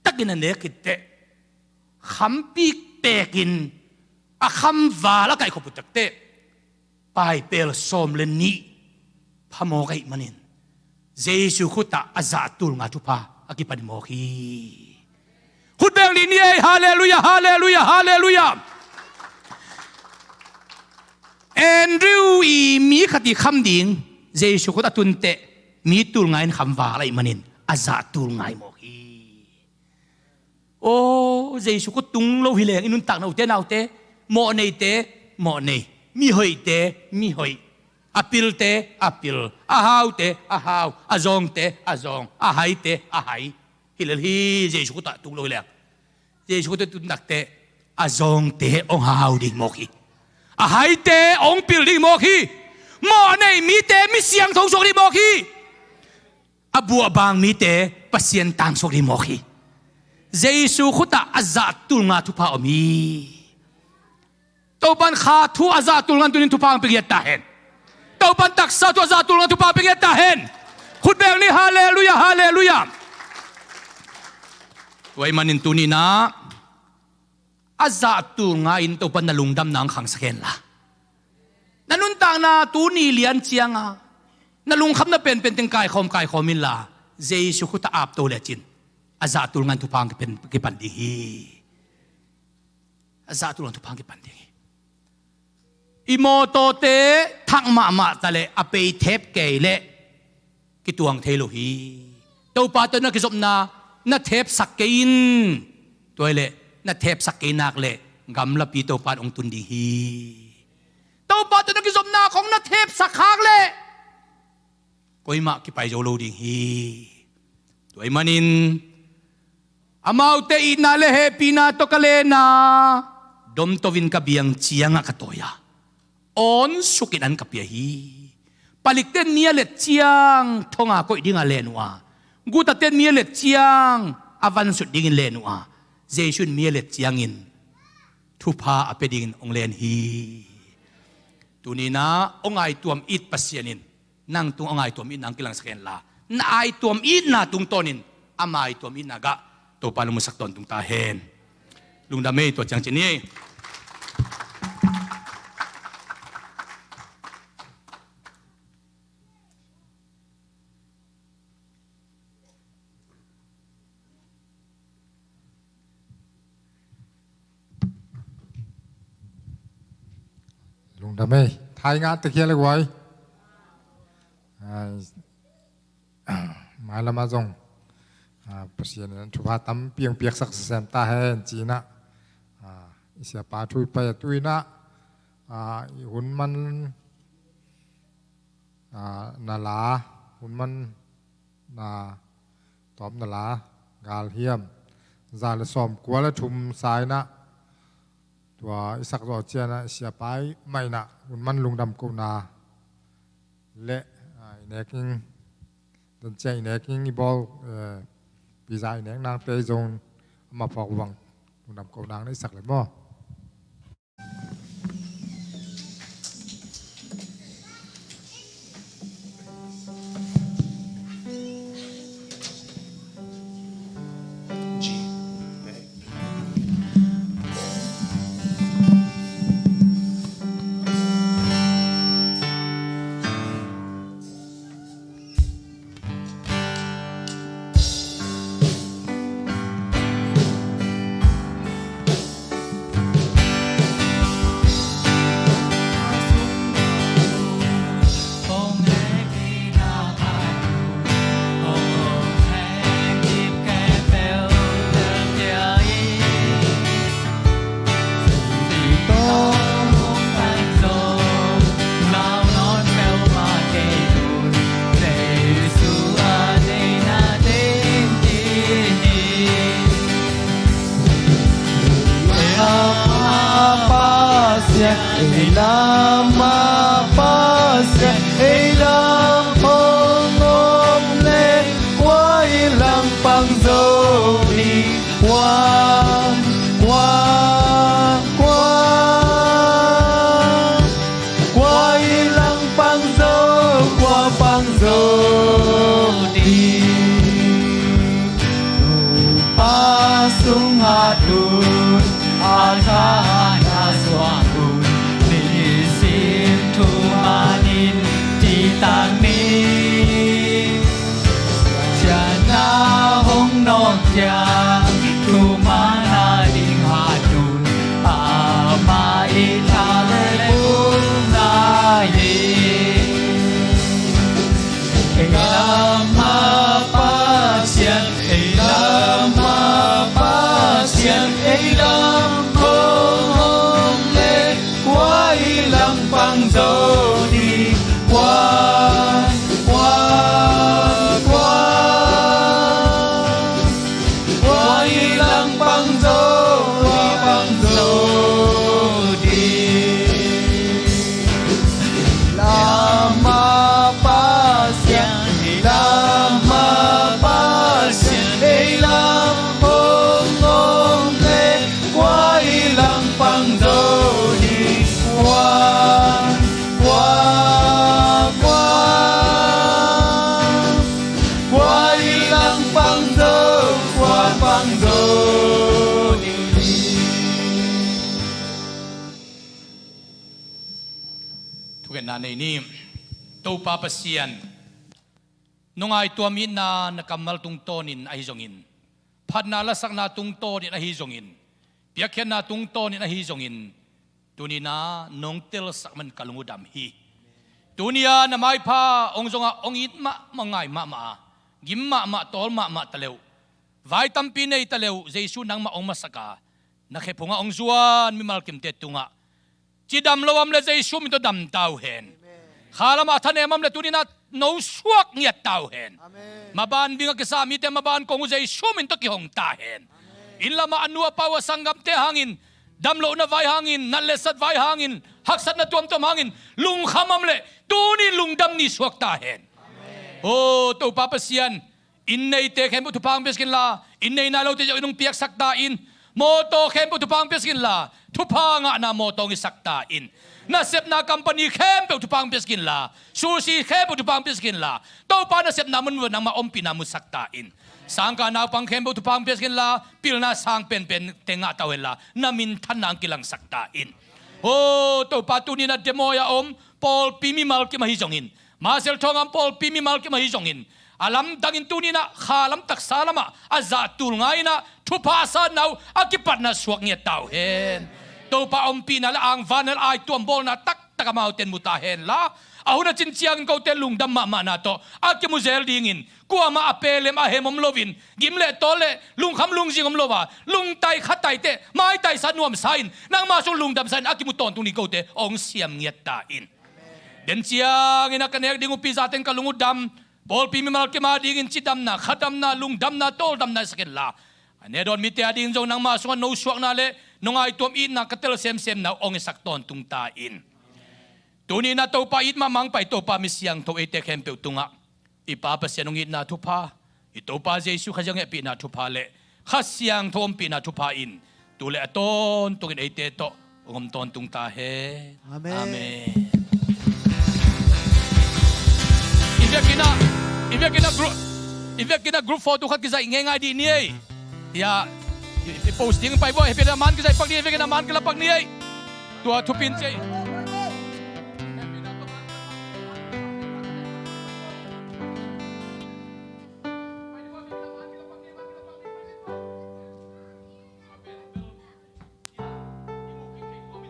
ตักินเนกิเตคำปีกเปกินอาคำวาละไก่ขบุตเตไปเปลสมเลนีพะโมกไอมันินเจชูขุตาอาซาตูลงาทุพาอากิปันโมกีขุดเบงลีนี่ฮาเลลูยาฮาเลลูยาฮาเลลูยาแอนดริวอีมีขติคำดิ่งเจชูขุตาตุนเตมีตูลไงคำว่าอะไรมันินอาซาตูลไงโมกีโอ้เจสุก็ตุงโลหิเลงอินุนตักนาเตโมเนเตโมเนมีหอยเตมีหอยอาปิลเตอาปิลอาฮาวเตอาฮาวอาจงเตอาจงอาไฮเตอาไฮฮิเลฮีเจสุก็ตักตุงโลหิเลงเจสุก็ตุนตักเตอาจงเตองฮาวดิ่งโมกีอาไฮเตองปิลดิ่งโมกีโมเนมีเตมีเสียงทงสกดิ่งโมกีอาบัวบางมีเตปเสียนต่างสกดีโมกีเจสุขุตาอาซาตุลงาทุพาอมีตัวปันขาทุอาซาตุลงาตุนินทุพาเปียตาเห็นตัวปันตักซาทุอาซาตุลงาทุพาเปียตาเห็นขุดเบลนี่ฮาเลลูยาฮาเลลูยาตัวมันนินตุนีนะอาซาตุลงาอินตัวปันนลุงดำนางขังสเกนละนันุนต่างนาตุนีเลียนเจียงนลุงคำนั้นเป็นตึงกายคอมินลาเจสุขุตาอาบโตเลจินอาซาตุลงันทุพังเป็นกิปันดีฮีอาซาตุลงันทุพังกิปันดีฮีอิโมโตเตทักมาตะเลอเปเทปเกเลกิตวงเทโลฮีเต้าปาตนักกิจนานัทเทปสักเกินตัวเลนัทเทปสักเกินนักเลกำลับปีเต้าปาองตุนดีฮีเต้าปาตนักกิจนาของนัทเทปสักขากเลก็อิมากิไปโจโลดิ่งฮีตัวอิมานินอามาอุเตอินาเลเฮปีนาตกเลนาดมตวินกับเบียงเชียงกะโตยาออนสุกินันกับเบียฮีปลิกเต้นเมียเล็ดเชียงทงอาก็ดิ่งอาเลนัวกูตัดเต้นเมียเล็ดเชียงอาวันสุดดิ่งเลนัวเจชุนเมียเล็ดเชียงอินทุพาอเปดิ่งองเลนฮีตัวนี้นะองไอตัวมอิดปัสยานินนั่งตุงองไอตัวมีนั่งกิลังสแกนลาน่าไอตัวมีน่าตุงตอนินอามาไอตัวมีน่ากะตัวปาลุมุสักตอนตุงตาเฮนลุงดามีตัวจังจีนี่ลุงดามีทายงานตะเคียนเลยไว้มาละมาจงเปลี่ยนทุพาตั้มเปียงเปียกสักเซนตาเฮนจีน่ะเสียปาทุยไปตุยนะหุ่นมันนาลาหุ่นมันนาตอบนาลากาลเฮียมจาลสอมกัวและชุมสายนะตัวอิสักรอเจียนะเสียไปไม่นะหุ่นมันลุงดำกูนาเละเนกิง dan chạy nè kinh bol bị giải nè nàng tê zone mà phò vàng nằm cầu nàng đấy sặc lại mòในนี้ตัวป้าเสียนนงไอตัวมีนานักมัลตุงโตนินไอจงอินพัดนาละสักนาตุงโตนินไอจงอินเปียกเขียนนาตุงโตนินไอจงอินตัวนี้นานงเตลสักมันกลุงดำฮีตัวนี้นำไอพาองจงองอินมะมังไงมะกิมมะตอลมะตะเลวไว้ตั้มปีในตะเลวเจสุนังมะองมาสกานักเขพงองจวนมิมัลกิมเตตุงะจีดำลวมเลเจสุมิโตดำเต้าเห็นข้าละมาท่านเอมัมเลตุนีน่าโนสวกเงียเต้าเห็นมาบ้านบิงกษามีแต่มาบ้านกงอุเจสุมินตะกิหงตาเห็นอินละมาอันนัวปาวสังกัมเตหางอินดำโลนไว้หางอินนั่นเลสัดไว้หางอินหักสัดนตัวหางอินลุงขมัมเลตูนี่ลุงดำนี่สวกตาเห็นโอ้ตัวป้าเปเซียนอินในเตะเข้มปุถุพังเปสกินลาอินในนาเราเตะจะอินงเปียกสักตาอินโมโตเข้มปุถุพังเปสกินลาทุพังอ่ะนาโมโตงิสักตาอินนาเสพนาคัมปานีเข้มปุถุพังเปสกินลาซูซีเข้มปุถุพังเปสกินลาตัวป้านาเสพนามันวนนางมาอมปีนามุสักตาอินสังกานาปังเข้มปุถุพังเปสกินลาปิลนาสังเป็นเตงะตาเวลานามินทันนางกิลังสักตาอินโอ้ตัวป้าตุนีนาเดโมยาอมปอลปีมิมัลกิมาฮิจงอินมาเซลทองอัมปอลปีมิมัลกิมาฮิจงอินalam dangin tu ni na khalam tak salama azatul ngai na thupasa nau akipat na suak nge tau hen to pa ompi na la ang vanel ai tuam bol na tak takamau ten mutahen la ahuna chin chiang ko te lungdam ma na to akimuzel dingin kuama apelem ahemom lovin gimle tole lungkham lungjing om lova lungtai khatai te mai tai sanuam sain nang masul lungdam sain akimuton tu ni ko te ong siam nge ta in den chiang ina kanek dingu pi zaten kalungudam Paul pimimal kema dingin chidam na khadam na lungdam na tol dam na sakit la ane don mite ading zong nang masong no suak na le nongai tom in na katel sem na ong sakton tung ta in tuni na to pa it mamang pa ito pa misyang to ete kempe tunga ipapasya nung na tupa ito pa Jesu kajang pina tupa le khasyang thom pina tupa in tule aton tungin ite to ungom ton tung tahe amen Ivek kina group photo kat kizay ngay di niya ya posting pa ibo hepi naman kizay pag niya ivek naman kila pag niya tua tupin siya